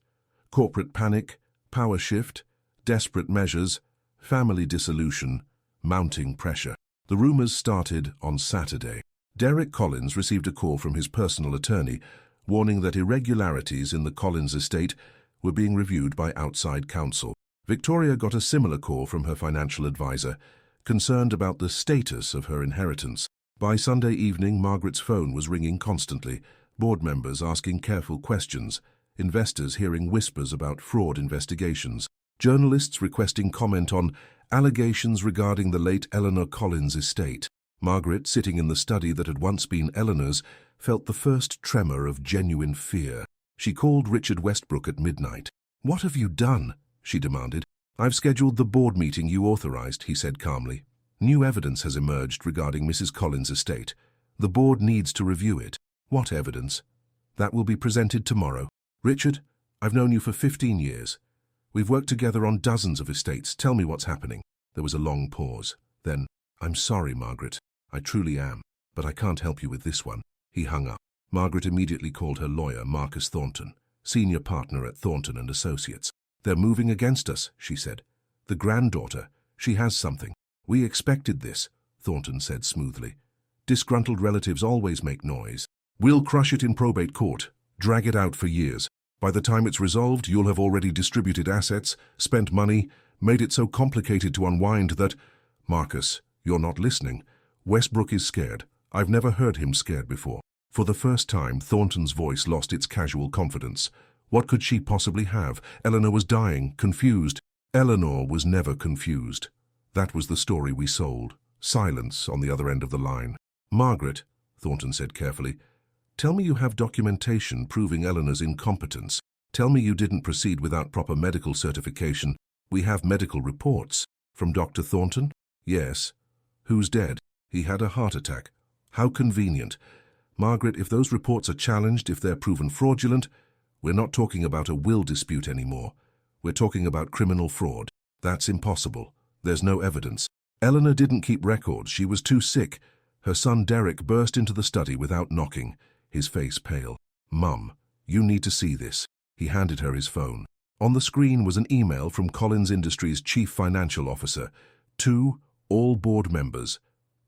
corporate panic, power shift, desperate measures, family dissolution, mounting pressure. The rumors started on Saturday. Derek Collins received a call from his personal attorney, warning that irregularities in the Collins estate were being reviewed by outside counsel. Victoria got a similar call from her financial advisor, concerned about the status of her inheritance. By Sunday evening, Margaret's phone was ringing constantly, board members asking careful questions, investors hearing whispers about fraud investigations, journalists requesting comment on allegations regarding the late Eleanor Collins' estate. Margaret, sitting in the study that had once been Eleanor's, felt the first tremor of genuine fear. She called Richard Westbrook at midnight. "What have you done?" she demanded. "I've scheduled the board meeting you authorized," he said calmly. "New evidence has emerged regarding Mrs. Collins' estate. The board needs to review it." "What evidence?" "That will be presented tomorrow." "Richard, I've known you for 15 years. We've worked together on dozens of estates. Tell me what's happening." There was a long pause. Then, "I'm sorry, Margaret. I truly am. But I can't help you with this one." He hung up. Margaret immediately called her lawyer, Marcus Thornton, senior partner at Thornton and Associates. "They're moving against us," she said. "The granddaughter. She has something." "We expected this," Thornton said smoothly. "Disgruntled relatives always make noise. We'll crush it in probate court, drag it out for years. By the time it's resolved, you'll have already distributed assets, spent money, made it so complicated to unwind that—" "Marcus, you're not listening. Westbrook is scared. I've never heard him scared before." For the first time, Thornton's voice lost its casual confidence. What could she possibly have? Eleanor was dying, confused. Eleanor was never confused. That was the story we sold. Silence on the other end of the line. "Margaret," Thornton said carefully, "tell me you have documentation proving Eleanor's incompetence. Tell me you didn't proceed without proper medical certification." "We have medical reports." "From Dr. Thornton?" "Yes." "Who's dead?" "He had a heart attack." "How convenient." "Margaret, if those reports are challenged, if they're proven fraudulent, we're not talking about a will dispute anymore. We're talking about criminal fraud. That's impossible. There's no evidence. Eleanor didn't keep records. She was too sick." Her son Derek burst into the study without knocking, his face pale. "Mum, you need to see this." He handed her his phone. On the screen was an email from Collins Industries' chief financial officer. To all board members.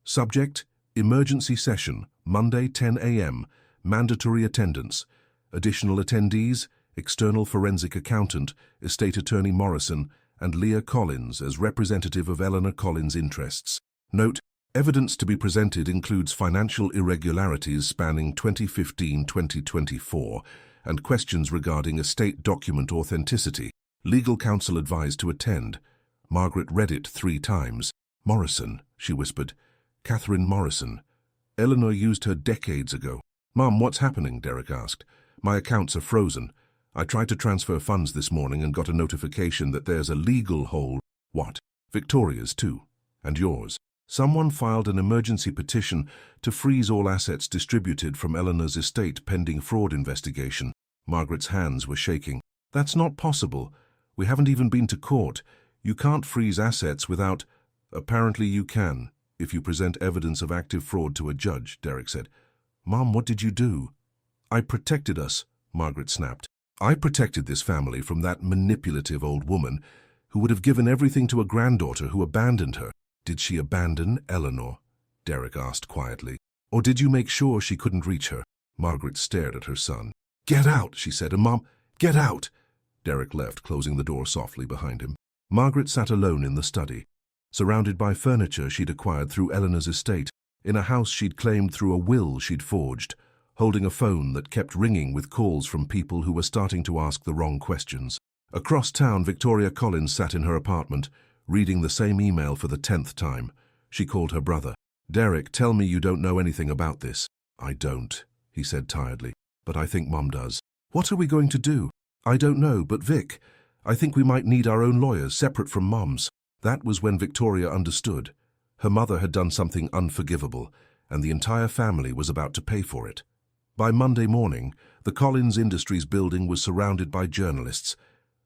Subject: emergency session, Monday 10 a.m., mandatory attendance. Additional attendees: external forensic accountant, estate attorney Morrison, and Leah Collins as representative of Eleanor Collins' interests. Note: evidence to be presented includes financial irregularities spanning 2015-2024 and questions regarding estate document authenticity. Legal counsel advised to attend. Margaret read it 3 times. "Morrison," she whispered. "Catherine Morrison. Eleanor used her decades ago." "Mum, what's happening?" Derek asked. "My accounts are frozen. I tried to transfer funds this morning and got a notification that there's a legal hold." "What?" "Victoria's too. And yours. Someone filed an emergency petition to freeze all assets distributed from Eleanor's estate pending fraud investigation." Margaret's hands were shaking. "That's not possible. We haven't even been to court. You can't freeze assets without—" "Apparently you can, if you present evidence of active fraud to a judge," Derek said. "Mom, what did you do?" "I protected us," Margaret snapped. "I protected this family from that manipulative old woman who would have given everything to a granddaughter who abandoned her." "Did she abandon Eleanor?" Derek asked quietly. "Or did you make sure she couldn't reach her?" Margaret stared at her son. "Get out," she said, and Mom, "get out." Derek left, closing the door softly behind him. Margaret sat alone in the study, surrounded by furniture she'd acquired through Eleanor's estate, in a house she'd claimed through a will she'd forged, holding a phone that kept ringing with calls from people who were starting to ask the wrong questions. Across town, Victoria Collins sat in her apartment, reading the same email for the 10th time. She called her brother. "Derek, tell me you don't know anything about this." "I don't," he said tiredly, "but I think Mum does." "What are we going to do?" "I don't know, but Vic, I think we might need our own lawyers separate from Mum's." That was when Victoria understood. Her mother had done something unforgivable, and the entire family was about to pay for it. By Monday morning, the Collins Industries building was surrounded by journalists.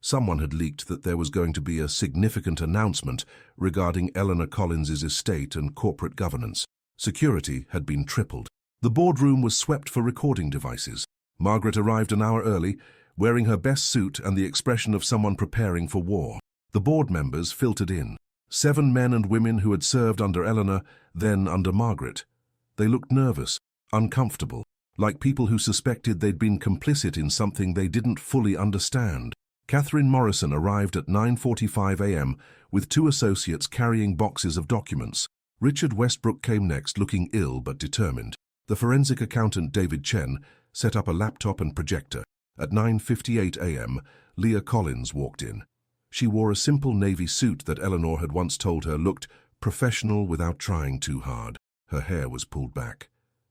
Someone had leaked that there was going to be a significant announcement regarding Eleanor Collins's estate and corporate governance. Security had been tripled. The boardroom was swept for recording devices. Margaret arrived an hour early, wearing her best suit and the expression of someone preparing for war. The board members filtered in. 7 men and women who had served under Eleanor, then under Margaret. They looked nervous, uncomfortable, like people who suspected they'd been complicit in something they didn't fully understand. Catherine Morrison arrived at 9:45 a.m. with 2 associates carrying boxes of documents. Richard Westbrook came next, looking ill but determined. The forensic accountant David Chen set up a laptop and projector. At 9:58 a.m., Leah Collins walked in. She wore a simple navy suit that Eleanor had once told her looked professional without trying too hard. Her hair was pulled back.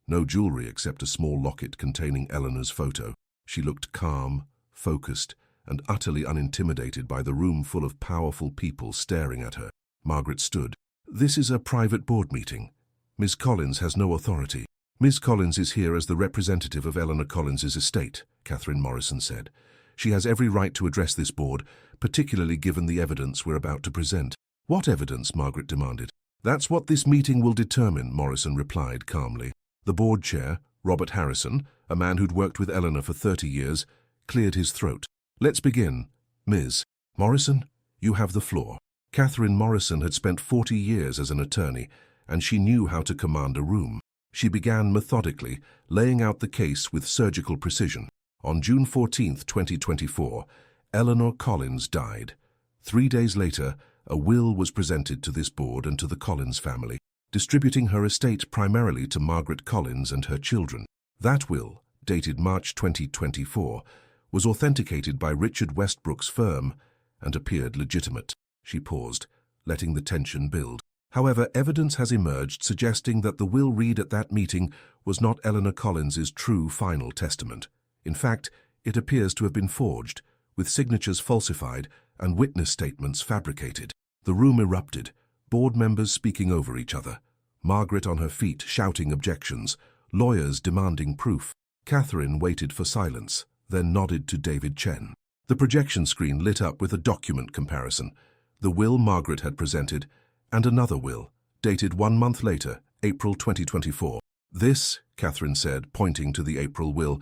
No jewelry except a small locket containing Eleanor's photo. She looked calm, focused, and utterly unintimidated by the room full of powerful people staring at her. Margaret stood. "This is a private board meeting. Miss Collins has no authority." "Miss Collins is here as the representative of Eleanor Collins's estate," Catherine Morrison said. "She has every right to address this board, particularly given the evidence we're about to present." "What evidence?" Margaret demanded. "That's what this meeting will determine," Morrison replied calmly. The board chair, Robert Harrison, a man who'd worked with Eleanor for 30 years, cleared his throat. "Let's begin. Ms. Morrison, you have the floor." Catherine Morrison had spent 40 years as an attorney, and she knew how to command a room. She began methodically, laying out the case with surgical precision. On June 14, 2024, Eleanor Collins died. 3 days later, a will was presented to this board and to the Collins family, distributing her estate primarily to Margaret Collins and her children. That will, dated March 2024, was authenticated by Richard Westbrook's firm and appeared legitimate. She paused, letting the tension build. However, evidence has emerged suggesting that the will read at that meeting was not Eleanor Collins's true final testament. In fact, it appears to have been forged, with signatures falsified and witness statements fabricated. The room erupted, board members speaking over each other, Margaret on her feet shouting objections, lawyers demanding proof. Catherine waited for silence, then nodded to David Chen. The projection screen lit up with a document comparison, the will Margaret had presented, and another will, dated 1 month later, April 2024. "This," Catherine said, pointing to the April will,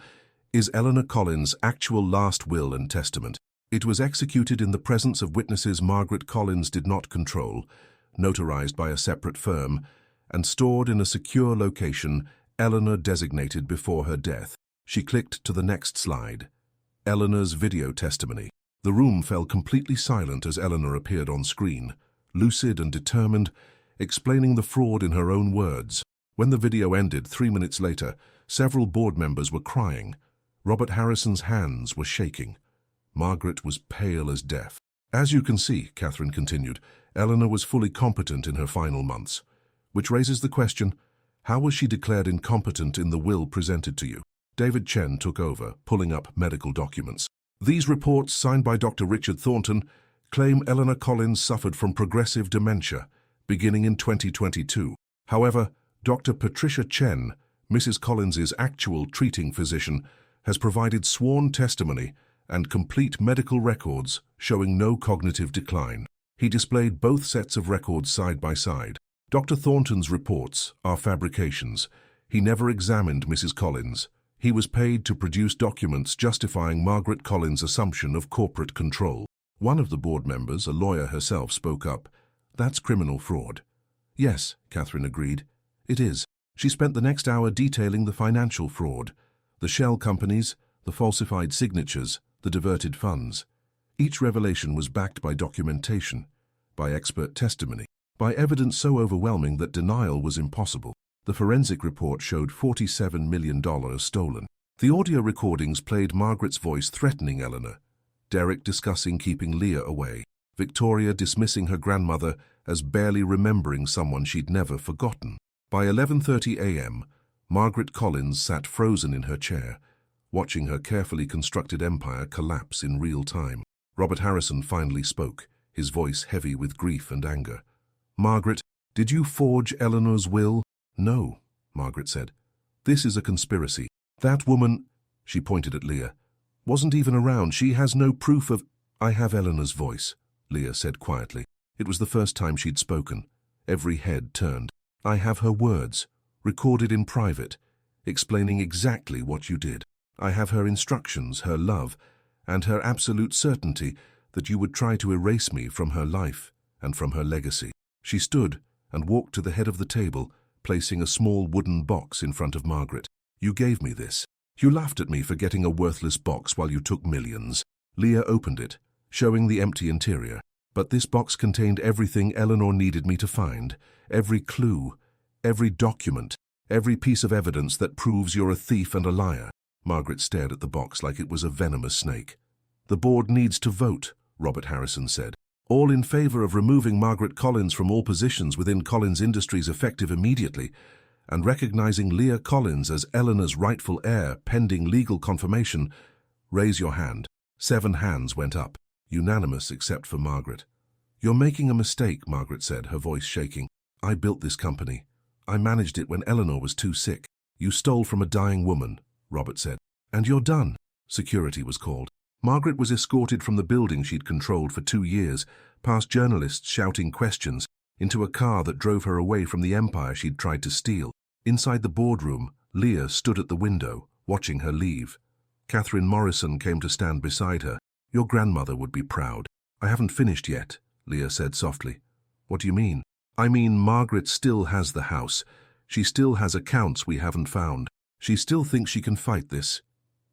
"is Eleanor Collins' actual last will and testament. It was executed in the presence of witnesses Margaret Collins did not control, notarized by a separate firm, and stored in a secure location Eleanor designated before her death." She clicked to the next slide. Eleanor's video testimony. The room fell completely silent as Eleanor appeared on screen, lucid and determined, explaining the fraud in her own words. When the video ended 3 minutes later, several board members were crying. Robert Harrison's hands were shaking. Margaret was pale as death. "As you can see," Catherine continued, "Eleanor was fully competent in her final months. Which raises the question, how was she declared incompetent in the will presented to you?" David Chen took over, pulling up medical documents. "These reports, signed by Dr. Richard Thornton, claim Eleanor Collins suffered from progressive dementia, beginning in 2022. However, Dr. Patricia Chen, Mrs. Collins's actual treating physician, has provided sworn testimony and complete medical records showing no cognitive decline." He displayed both sets of records side by side. Dr. Thornton's reports are fabrications. He never examined Mrs. Collins. He was paid to produce documents justifying Margaret Collins' assumption of corporate control. One of the board members, a lawyer herself, spoke up. "That's criminal fraud." "Yes," Catherine agreed. "It is." She spent the next hour detailing the financial fraud, the shell companies, the falsified signatures, the diverted funds. Each revelation was backed by documentation, by expert testimony, by evidence so overwhelming that denial was impossible. The forensic report showed $47 million stolen. The audio recordings played Margaret's voice threatening Eleanor, Derek discussing keeping Leah away, Victoria dismissing her grandmother as barely remembering someone she'd never forgotten. By 11:30 a.m., Margaret Collins sat frozen in her chair, watching her carefully constructed empire collapse in real time. Robert Harrison finally spoke, his voice heavy with grief and anger. "Margaret, did you forge Eleanor's will?" "No," Margaret said. "This is a conspiracy. That woman," she pointed at Leah, "wasn't even around. She has no proof of—" "I have Eleanor's voice," Leah said quietly. It was the first time she'd spoken. Every head turned. "I have her words, recorded in private, explaining exactly what you did. I have her instructions, her love, and her absolute certainty that you would try to erase me from her life and from her legacy." She stood and walked to the head of the table, placing a small wooden box in front of Margaret. "You gave me this. You laughed at me for getting a worthless box while you took millions." Leah opened it, showing the empty interior. "But this box contained everything Eleanor needed me to find, every clue, every document, every piece of evidence that proves you're a thief and a liar." Margaret stared at the box like it was a venomous snake. "The board needs to vote," Robert Harrison said. "All in favor of removing Margaret Collins from all positions within Collins Industries effective immediately, and recognizing Leah Collins as Eleanor's rightful heir pending legal confirmation. Raise your hand." 7 hands went up, unanimous except for Margaret. "You're making a mistake," Margaret said, her voice shaking. "I built this company. I managed it when Eleanor was too sick." "You stole from a dying woman," Robert said. "And you're done." Security was called. Margaret was escorted from the building she'd controlled for 2 years, past journalists shouting questions, into a car that drove her away from the empire she'd tried to steal. Inside the boardroom, Leah stood at the window, watching her leave. Catherine Morrison came to stand beside her. "Your grandmother would be proud." "I haven't finished yet," Leah said softly. "What do you mean?" "I mean Margaret still has the house. She still has accounts we haven't found. She still thinks she can fight this."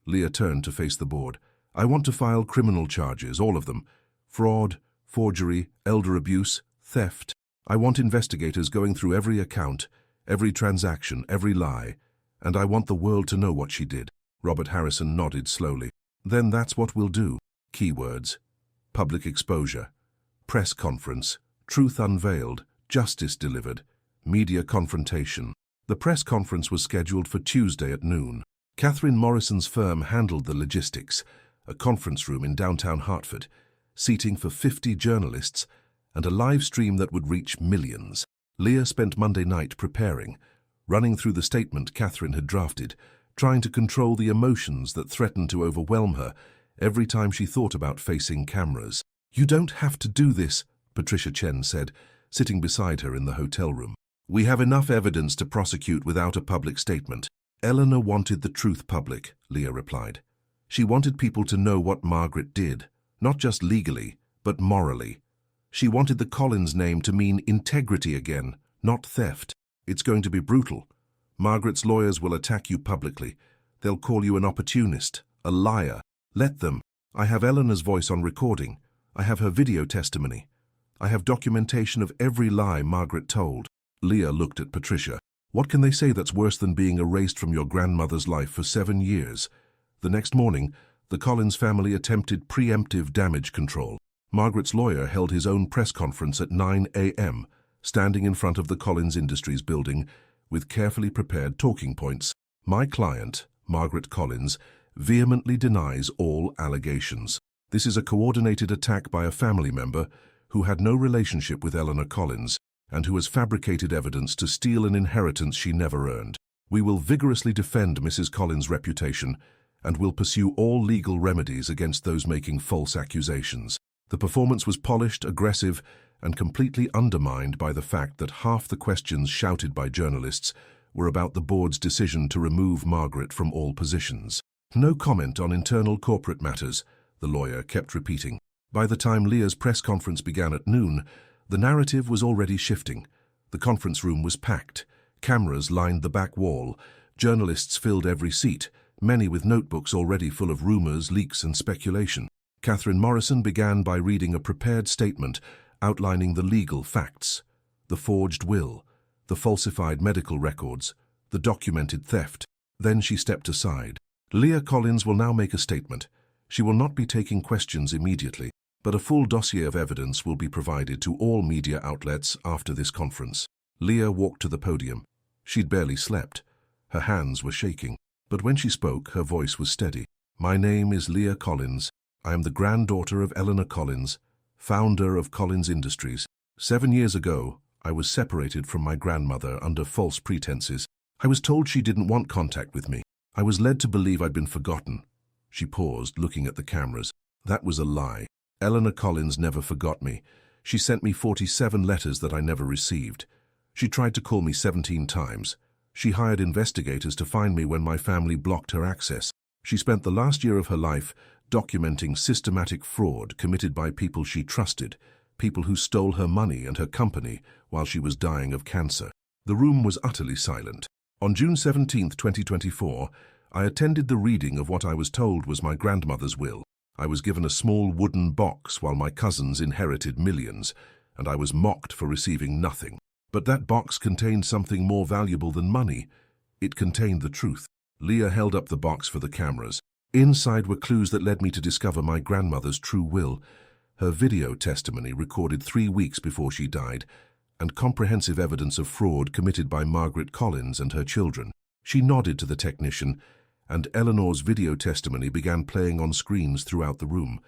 Leah turned to face the board. "I want to file criminal charges, all of them. Fraud, forgery, elder abuse, theft. I want investigators going through every account, every transaction, every lie. And I want the world to know what she did." Robert Harrison nodded slowly. "Then that's what we'll do." Keywords: public exposure, press conference, truth unveiled, justice delivered, media confrontation. The press conference was scheduled for Tuesday at noon. Catherine Morrison's firm handled the logistics, a conference room in downtown Hartford, seating for 50 journalists, and a live stream that would reach millions. Leah spent Monday night preparing, running through the statement Catherine had drafted, trying to control the emotions that threatened to overwhelm her every time she thought about facing cameras. "You don't have to do this," Patricia Chen said, sitting beside her in the hotel room. "We have enough evidence to prosecute without a public statement." "Eleanor wanted the truth public," Leah replied. "She wanted people to know what Margaret did, not just legally, but morally. She wanted the Collins name to mean integrity again, not theft. It's going to be brutal. Margaret's lawyers will attack you publicly. They'll call you an opportunist, a liar. Let them. I have Eleanor's voice on recording. I have her video testimony. I have documentation of every lie Margaret told." Leah looked at Patricia. "What can they say that's worse than being erased from your grandmother's life for 7 years?" The next morning, the Collins family attempted preemptive damage control. Margaret's lawyer held his own press conference at 9 a.m., standing in front of the Collins Industries building with carefully prepared talking points. "My client, Margaret Collins, vehemently denies all allegations. This is a coordinated attack by a family member who had no relationship with Eleanor Collins and who has fabricated evidence to steal an inheritance she never earned. We will vigorously defend Mrs. Collins' reputation and will pursue all legal remedies against those making false accusations." The performance was polished, aggressive, and completely undermined by the fact that half the questions shouted by journalists were about the board's decision to remove Margaret from all positions. "No comment on internal corporate matters," the lawyer kept repeating. By the time Leah's press conference began at noon, the narrative was already shifting. The conference room was packed. Cameras lined the back wall. Journalists filled every seat, many with notebooks already full of rumors, leaks, and speculation. Catherine Morrison began by reading a prepared statement outlining the legal facts: the forged will, the falsified medical records, the documented theft. Then she stepped aside. "Leah Collins will now make a statement. She will not be taking questions immediately, but a full dossier of evidence will be provided to all media outlets after this conference. Leah walked to the podium. She'd barely slept. Her hands were shaking, but when she spoke, her voice was steady. My name is Leah Collins. I am the granddaughter of Eleanor Collins, founder of Collins Industries. 7 years ago, I was separated from my grandmother under false pretenses. I was told she didn't want contact with me. I was led to believe I'd been forgotten. She paused, looking at the cameras. That was a lie. Eleanor Collins never forgot me. She sent me 47 letters that I never received. She tried to call me 17 times. She hired investigators to find me when my family blocked her access. She spent the last year of her life documenting systematic fraud committed by people she trusted, people who stole her money and her company while she was dying of cancer. The room was utterly silent. On June 17, 2024, I attended the reading of what I was told was my grandmother's will. I was given a small wooden box while my cousins inherited millions, and I was mocked for receiving nothing. But that box contained something more valuable than money. It contained the truth. Leah held up the box for the cameras. Inside were clues that led me to discover my grandmother's true will, her video testimony recorded 3 weeks before she died, and comprehensive evidence of fraud committed by Margaret Collins and her children. She nodded to the technician, and Eleanor's video testimony began playing on screens throughout the room.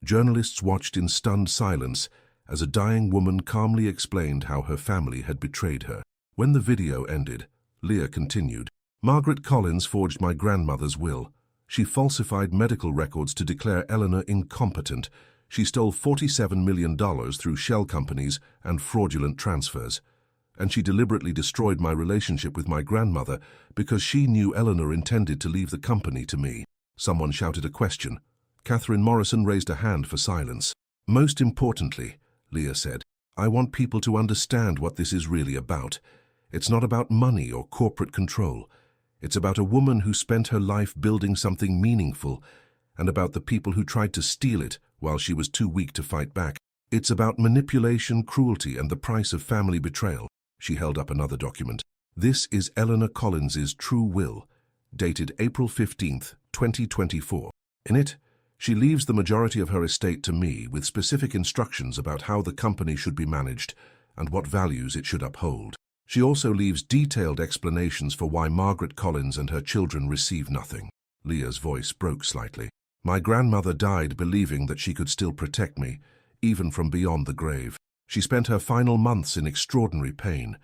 Journalists watched in stunned silence as a dying woman calmly explained how her family had betrayed her. When the video ended, Leah continued, Margaret Collins forged my grandmother's will. She falsified medical records to declare Eleanor incompetent. She stole $47 million through shell companies and fraudulent transfers. And she deliberately destroyed my relationship with my grandmother because she knew Eleanor intended to leave the company to me. Someone shouted a question. Catherine Morrison raised a hand for silence. Most importantly, Leah said, I want people to understand what this is really about. It's not about money or corporate control. It's about a woman who spent her life building something meaningful, and about the people who tried to steal it while she was too weak to fight back. It's about manipulation, cruelty, and the price of family betrayal. She held up another document. This is Eleanor Collins's true will, dated April 15th, 2024. In it, she leaves the majority of her estate to me with specific instructions about how the company should be managed and what values it should uphold. She also leaves detailed explanations for why Margaret Collins and her children receive nothing. Leah's voice broke slightly. My grandmother died believing that she could still protect me, even from beyond the grave. She spent her final months in extraordinary pain,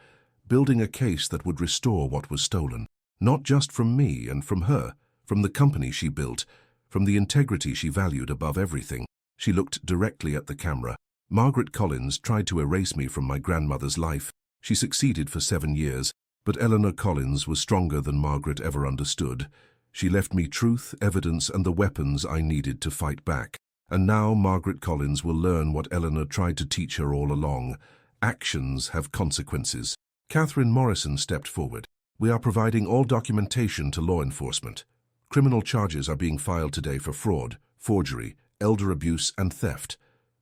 building a case that would restore what was stolen. Not just from me and from her, from the company she built, from the integrity she valued above everything. She looked directly at the camera. Margaret Collins tried to erase me from my grandmother's life. She succeeded for 7 years, but Eleanor Collins was stronger than Margaret ever understood. She left me truth, evidence, and the weapons I needed to fight back. And now Margaret Collins will learn what Eleanor tried to teach her all along. Actions have consequences. Catherine Morrison stepped forward. We are providing all documentation to law enforcement. Criminal charges are being filed today for fraud, forgery, elder abuse, and theft.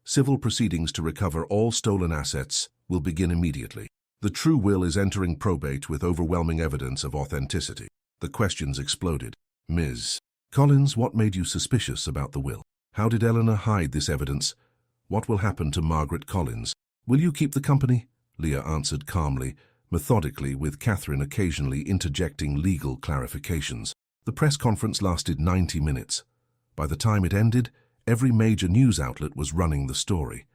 Civil proceedings to recover all stolen assets will begin immediately. The true will is entering probate with overwhelming evidence of authenticity. The questions exploded. Ms. Collins, what made you suspicious about the will? How did Eleanor hide this evidence? What will happen to Margaret Collins? Will you keep the company? Leah answered calmly, methodically, with Catherine occasionally interjecting legal clarifications. The press conference lasted 90 minutes. By the time it ended, every major news outlet was running the story.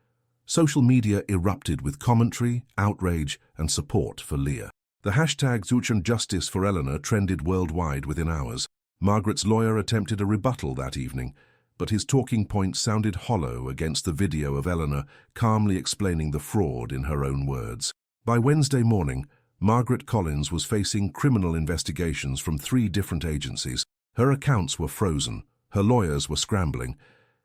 Social media erupted with commentary, outrage, and support for Leah. The hashtag #Justice for Eleanor trended worldwide within hours. Margaret's lawyer attempted a rebuttal that evening, but his talking points sounded hollow against the video of Eleanor calmly explaining the fraud in her own words. By Wednesday morning, Margaret Collins was facing criminal investigations from 3 different agencies. Her accounts were frozen, her lawyers were scrambling,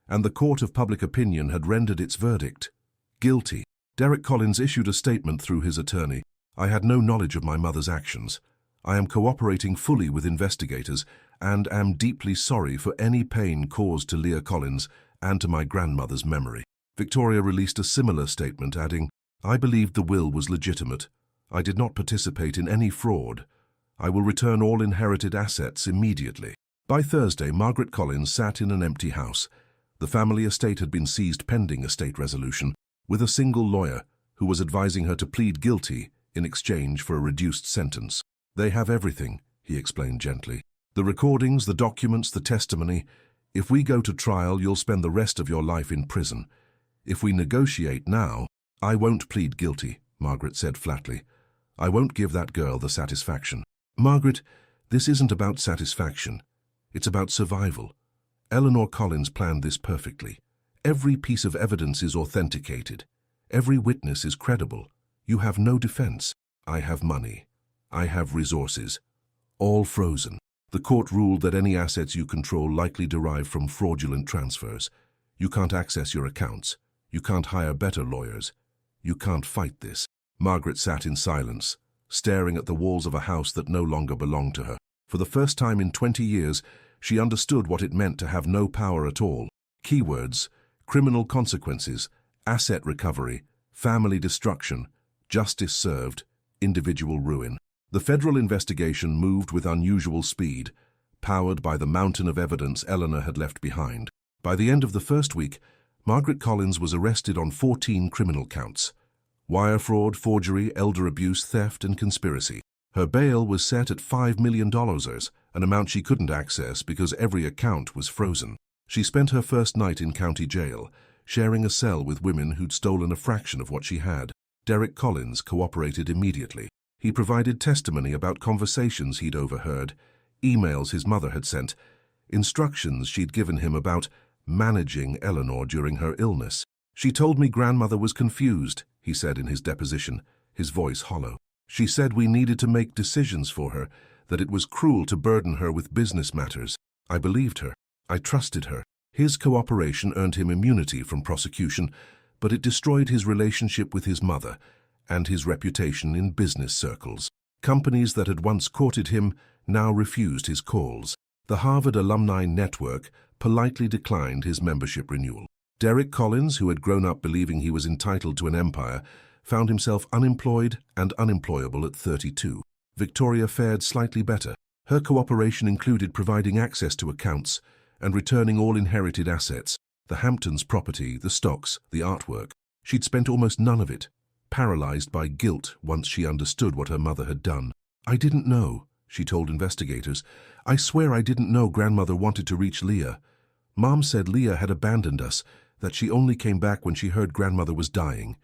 and the court of public opinion had rendered its verdict. Guilty. Derek Collins issued a statement through his attorney. I had no knowledge of my mother's actions. I am cooperating fully with investigators and am deeply sorry for any pain caused to Leah Collins and to my grandmother's memory. Victoria released a similar statement, adding, I believed the will was legitimate. I did not participate in any fraud. I will return all inherited assets immediately. By Thursday, Margaret Collins sat in an empty house. The family estate had been seized pending estate resolution, with a single lawyer who was advising her to plead guilty in exchange for a reduced sentence. "They have everything," he explained gently. "The recordings, the documents, the testimony. If we go to trial, you'll spend the rest of your life in prison. If we negotiate now—" "I won't plead guilty," Margaret said flatly. "I won't give that girl the satisfaction." "Margaret, this isn't about satisfaction. It's about survival. Eleanor Collins planned this perfectly. Every piece of evidence is authenticated. Every witness is credible. You have no defense. I have money. I have resources. All frozen. The court ruled that any assets you control likely derive from fraudulent transfers. You can't access your accounts. You can't hire better lawyers. You can't fight this." Margaret sat in silence, staring at the walls of a house that no longer belonged to her. For the first time in 20 years, she understood what it meant to have no power at all. Keywords: criminal consequences, asset recovery, family destruction, justice served, individual ruin. The federal investigation moved with unusual speed, powered by the mountain of evidence Eleanor had left behind. By the end of the first week, Margaret Collins was arrested on 14 criminal counts: wire fraud, forgery, elder abuse, theft, and conspiracy. Her bail was set at $5 million, an amount she couldn't access because every account was frozen. She spent her first night in county jail, sharing a cell with women who'd stolen a fraction of what she had. Derek Collins cooperated immediately. He provided testimony about conversations he'd overheard, emails his mother had sent, instructions she'd given him about managing Eleanor during her illness. "She told me grandmother was confused," he said in his deposition, his voice hollow. "She said we needed to make decisions for her, that it was cruel to burden her with business matters. I believed her. I trusted her." His cooperation earned him immunity from prosecution, but it destroyed his relationship with his mother and his reputation in business circles. Companies that had once courted him now refused his calls. The Harvard Alumni Network politely declined his membership renewal. Derek Collins, who had grown up believing he was entitled to an empire, found himself unemployed and unemployable at 32. Victoria fared slightly better. Her cooperation included providing access to accounts and returning all inherited assets: the Hamptons property, the stocks, the artwork. She'd spent almost none of it, paralyzed by guilt once she understood what her mother had done. "I didn't know," she told investigators. "I swear I didn't know grandmother wanted to reach Leah. Mom said Leah had abandoned us, that she only came back when she heard grandmother was dying.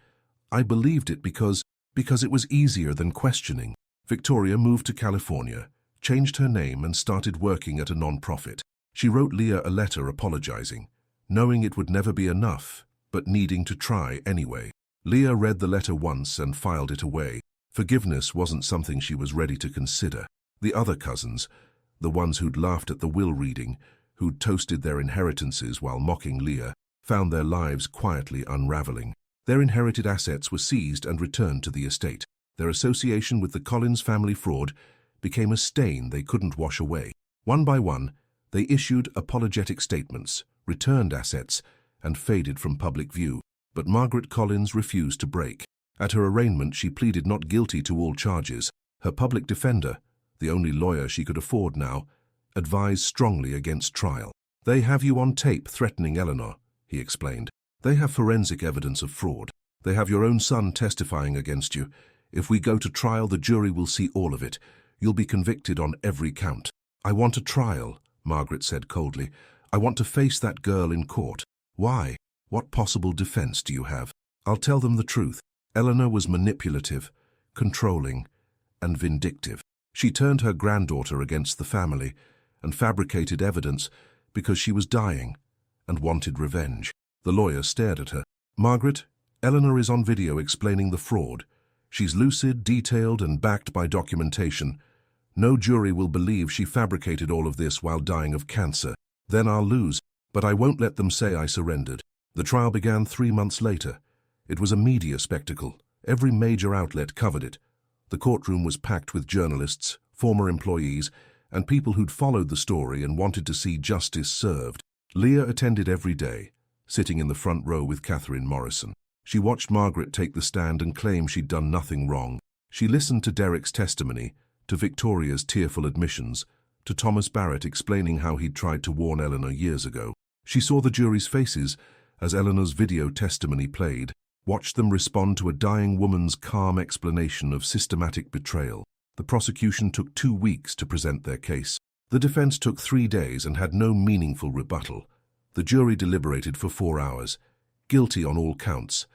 I believed it because it was easier than questioning." Victoria moved to California, changed her name and started working at a non-profit. She wrote Leah a letter apologizing, knowing it would never be enough, but needing to try anyway. Leah read the letter once and filed it away. Forgiveness wasn't something she was ready to consider. The other cousins, the ones who'd laughed at the will reading, who'd toasted their inheritances while mocking Leah, found their lives quietly unraveling. Their inherited assets were seized and returned to the estate. Their association with the Collins family fraud became a stain they couldn't wash away. One by one, they issued apologetic statements, returned assets, and faded from public view. But Margaret Collins refused to break. At her arraignment, she pleaded not guilty to all charges. Her public defender, the only lawyer she could afford now, advised strongly against trial. "They have you on tape threatening Eleanor," he explained. "They have forensic evidence of fraud. They have your own son testifying against you. If we go to trial, the jury will see all of it. You'll be convicted on every count." "I want a trial," Margaret said coldly. "I want to face that girl in court." "Why? What possible defense do you have?" "I'll tell them the truth. Eleanor was manipulative, controlling, and vindictive. She turned her granddaughter against the family and fabricated evidence because she was dying and wanted revenge." The lawyer stared at her. "Margaret, Eleanor is on video explaining the fraud. She's lucid, detailed, and backed by documentation. No jury will believe she fabricated all of this while dying of cancer. Then I'll lose, but I won't let them say I surrendered." The trial began 3 months later. It was a media spectacle. Every major outlet covered it. The courtroom was packed with journalists, former employees, and people who'd followed the story and wanted to see justice served. Leah attended every day, sitting in the front row with Catherine Morrison. She watched Margaret take the stand and claim she'd done nothing wrong. She listened to Derek's testimony, to Victoria's tearful admissions, to Thomas Barrett explaining how he'd tried to warn Eleanor years ago. She saw the jury's faces as Eleanor's video testimony played, watched them respond to a dying woman's calm explanation of systematic betrayal. The prosecution took 2 weeks to present their case. The defense took 3 days and had no meaningful rebuttal. The jury deliberated for 4 hours, guilty on all counts.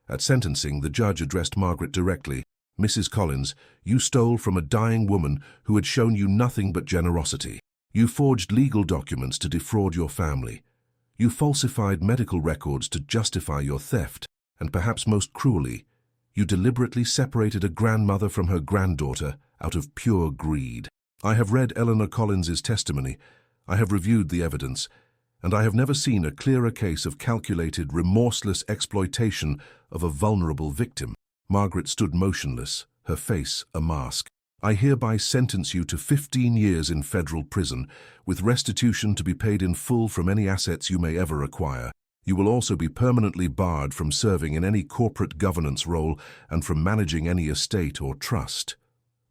At sentencing, the judge addressed Margaret directly. "Mrs. Collins, you stole from a dying woman who had shown you nothing but generosity. You forged legal documents to defraud your family. You falsified medical records to justify your theft, and perhaps most cruelly, you deliberately separated a grandmother from her granddaughter out of pure greed." I have read Eleanor Collins's testimony, I have reviewed the evidence, and I have never seen a clearer case of calculated, remorseless exploitation of a vulnerable victim. Margaret stood motionless, her face a mask. "I hereby sentence you to 15 years in federal prison, with restitution to be paid in full from any assets you may ever acquire. You will also be permanently barred from serving in any corporate governance role and from managing any estate or trust."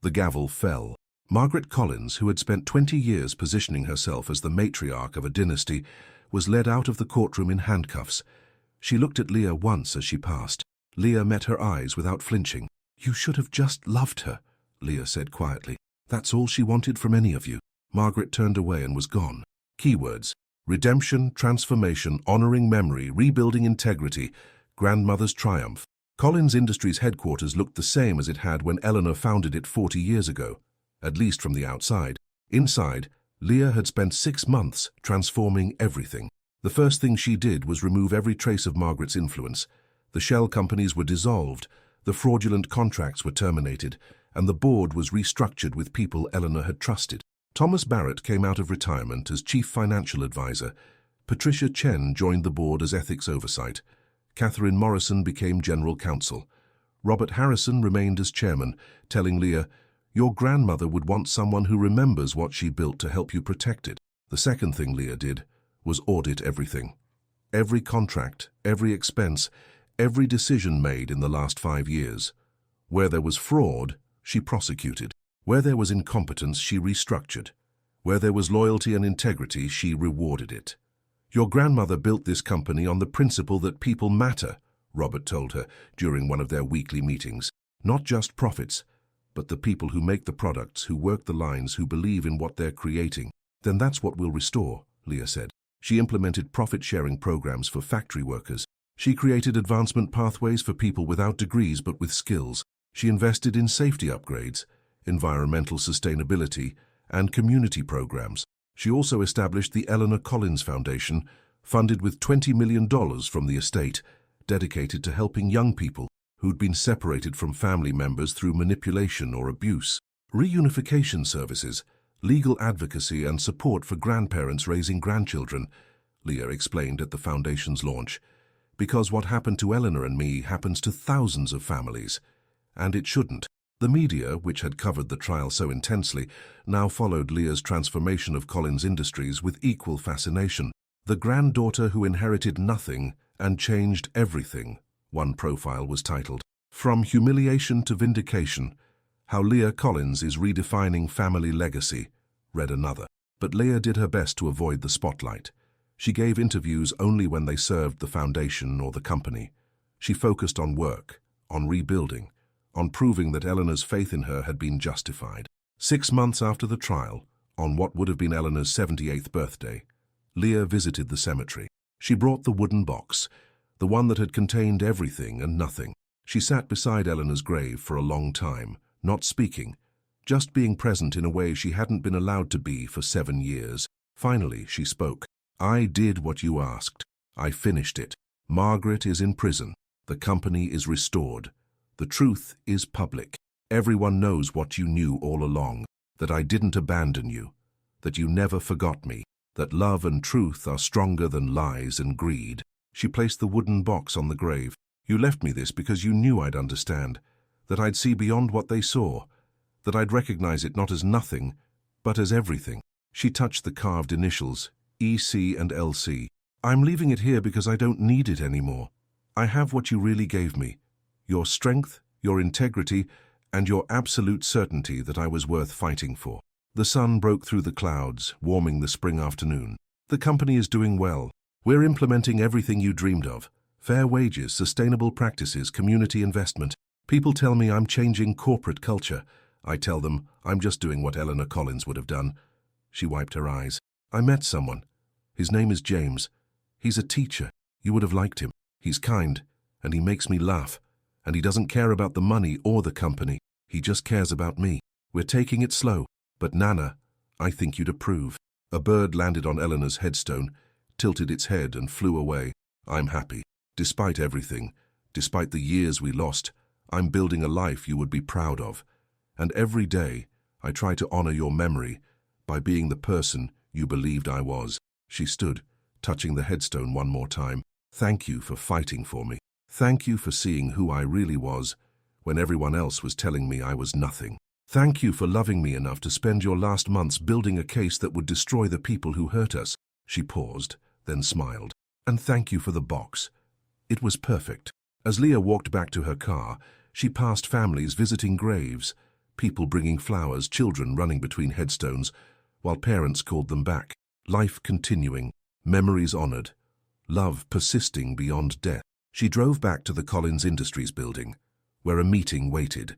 The gavel fell. Margaret Collins, who had spent 20 years positioning herself as the matriarch of a dynasty, was led out of the courtroom in handcuffs. She looked at Leah once as she passed. Leah met her eyes without flinching. "You should have just loved her," Leah said quietly. "That's all she wanted from any of you." Margaret turned away and was gone. Keywords: redemption, transformation, honoring memory, rebuilding integrity, grandmother's triumph. Collins Industries headquarters looked the same as it had when Eleanor founded it 40 years ago. At least from the outside. Inside, Leah had spent 6 months transforming everything. The first thing she did was remove every trace of Margaret's influence. The shell companies were dissolved, the fraudulent contracts were terminated, and the board was restructured with people Eleanor had trusted. Thomas Barrett came out of retirement as chief financial advisor. Patricia Chen joined the board as ethics oversight. Catherine Morrison became general counsel. Robert Harrison remained as chairman, telling Leah, "Your grandmother would want someone who remembers what she built to help you protect it." The second thing Leah did was audit everything. Every contract, every expense, every decision made in the last 5 years. Where there was fraud, she prosecuted. Where there was incompetence, she restructured. Where there was loyalty and integrity, she rewarded it. "Your grandmother built this company on the principle that people matter," Robert told her during one of their weekly meetings. "Not just profits, but the people who make the products, who work the lines, who believe in what they're creating." "Then that's what we'll restore," Leah said. She implemented profit-sharing programs for factory workers. She created advancement pathways for people without degrees but with skills. She invested in safety upgrades, environmental sustainability, and community programs. She also established the Eleanor Collins Foundation, funded with $20 million from the estate, dedicated to helping young people who'd been separated from family members through manipulation or abuse. Reunification services, legal advocacy and support for grandparents raising grandchildren, Leah explained at the foundation's launch. "Because what happened to Eleanor and me happens to thousands of families. And it shouldn't." The media, which had covered the trial so intensely, now followed Leah's transformation of Collins Industries with equal fascination. "The granddaughter who inherited nothing and changed everything," one profile was titled. "From Humiliation to Vindication, How Leah Collins is Redefining Family Legacy," read another. But Leah did her best to avoid the spotlight. She gave interviews only when they served the foundation or the company. She focused on work, on rebuilding, on proving that Eleanor's faith in her had been justified. 6 months after the trial, on what would have been Eleanor's 78th birthday, Leah visited the cemetery. She brought the wooden box, the one that had contained everything and nothing. She sat beside Eleanor's grave for a long time, not speaking, just being present in a way she hadn't been allowed to be for 7 years. Finally, she spoke. "I did what you asked. I finished it. Margaret is in prison. The company is restored. The truth is public. Everyone knows what you knew all along, that I didn't abandon you, that you never forgot me, that love and truth are stronger than lies and greed." She placed the wooden box on the grave. "You left me this because you knew I'd understand, that I'd see beyond what they saw, that I'd recognize it not as nothing, but as everything." She touched the carved initials, EC and LC. "I'm leaving it here because I don't need it anymore. I have what you really gave me. Your strength, your integrity, and your absolute certainty that I was worth fighting for." The sun broke through the clouds, warming the spring afternoon. "The company is doing well," We're implementing everything you dreamed of. Fair wages, sustainable practices, community investment. People tell me I'm changing corporate culture. I tell them I'm just doing what Eleanor Collins would have done. She wiped her eyes. I met someone. His name is James. He's a teacher. You would have liked him. He's kind, and he makes me laugh. And he doesn't care about the money or the company. He just cares about me. We're taking it slow. But Nana, I think you'd approve. A bird landed on Eleanor's headstone, tilted its head and flew away. I'm happy. Despite everything, despite the years we lost, I'm building a life you would be proud of. And every day, I try to honor your memory by being the person you believed I was. She stood, touching the headstone one more time. Thank you for fighting for me. Thank you for seeing who I really was when everyone else was telling me I was nothing. Thank you for loving me enough to spend your last months building a case that would destroy the people who hurt us. She paused, then smiled. And thank you for the box. It was perfect. As Leah walked back to her car, she passed families visiting graves, people bringing flowers, children running between headstones, while parents called them back. Life continuing, memories honored, love persisting beyond death. She drove back to the Collins Industries building, where a meeting waited.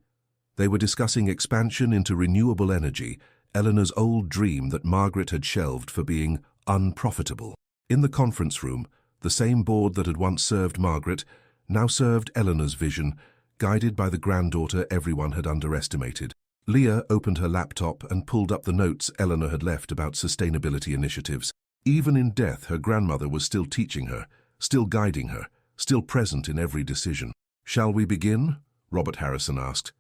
They were discussing expansion into renewable energy, Eleanor's old dream that Margaret had shelved for being unprofitable. In the conference room, the same board that had once served Margaret now served Eleanor's vision, guided by the granddaughter everyone had underestimated. Leah opened her laptop and pulled up the notes Eleanor had left about sustainability initiatives. Even in death, her grandmother was still teaching her, still guiding her, still present in every decision. Shall we begin? Robert Harrison asked.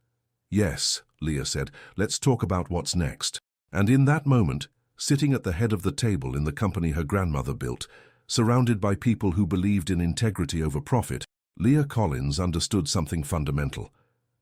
Yes, Leah said. Let's talk about what's next. And in that moment, sitting at the head of the table in the company her grandmother built, surrounded by people who believed in integrity over profit, Leah Collins understood something fundamental.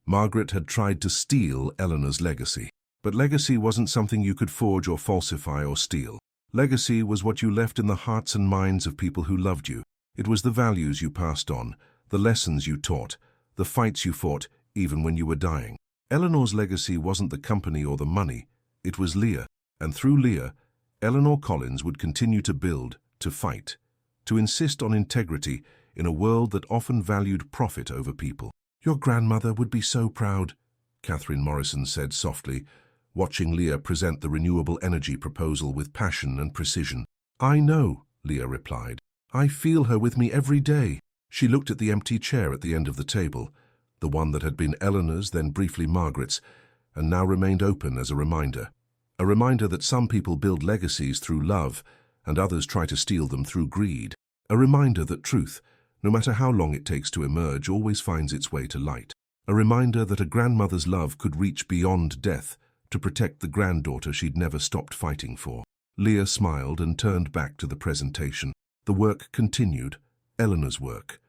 Margaret had tried to steal Eleanor's legacy. But legacy wasn't something you could forge or falsify or steal. Legacy was what you left in the hearts and minds of people who loved you. It was the values you passed on, the lessons you taught, the fights you fought, even when you were dying. Eleanor's legacy wasn't the company or the money, it was Leah. And through Leah, Eleanor Collins would continue to build, to fight, to insist on integrity in a world that often valued profit over people. Your grandmother would be so proud, Catherine Morrison said softly, watching Leah present the renewable energy proposal with passion and precision. I know, Leah replied. I feel her with me every day. She looked at the empty chair at the end of the table, the one that had been Eleanor's, then briefly Margaret's, and now remained open as a reminder. A reminder that some people build legacies through love, and others try to steal them through greed. A reminder that truth, no matter how long it takes to emerge, always finds its way to light. A reminder that a grandmother's love could reach beyond death to protect the granddaughter she'd never stopped fighting for. Leah smiled and turned back to the presentation. The work continued, Eleanor's work,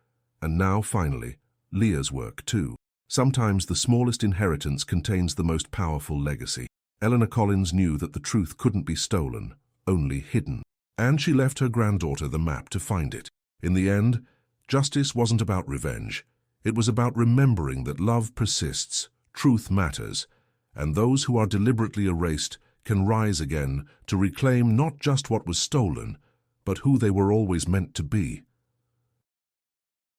and now, finally, Leah's work too. Sometimes the smallest inheritance contains the most powerful legacy. Eleanor Collins knew that the truth couldn't be stolen, only hidden. And she left her granddaughter the map to find it. In the end, justice wasn't about revenge. It was about remembering that love persists, truth matters, and those who are deliberately erased can rise again to reclaim not just what was stolen, but who they were always meant to be.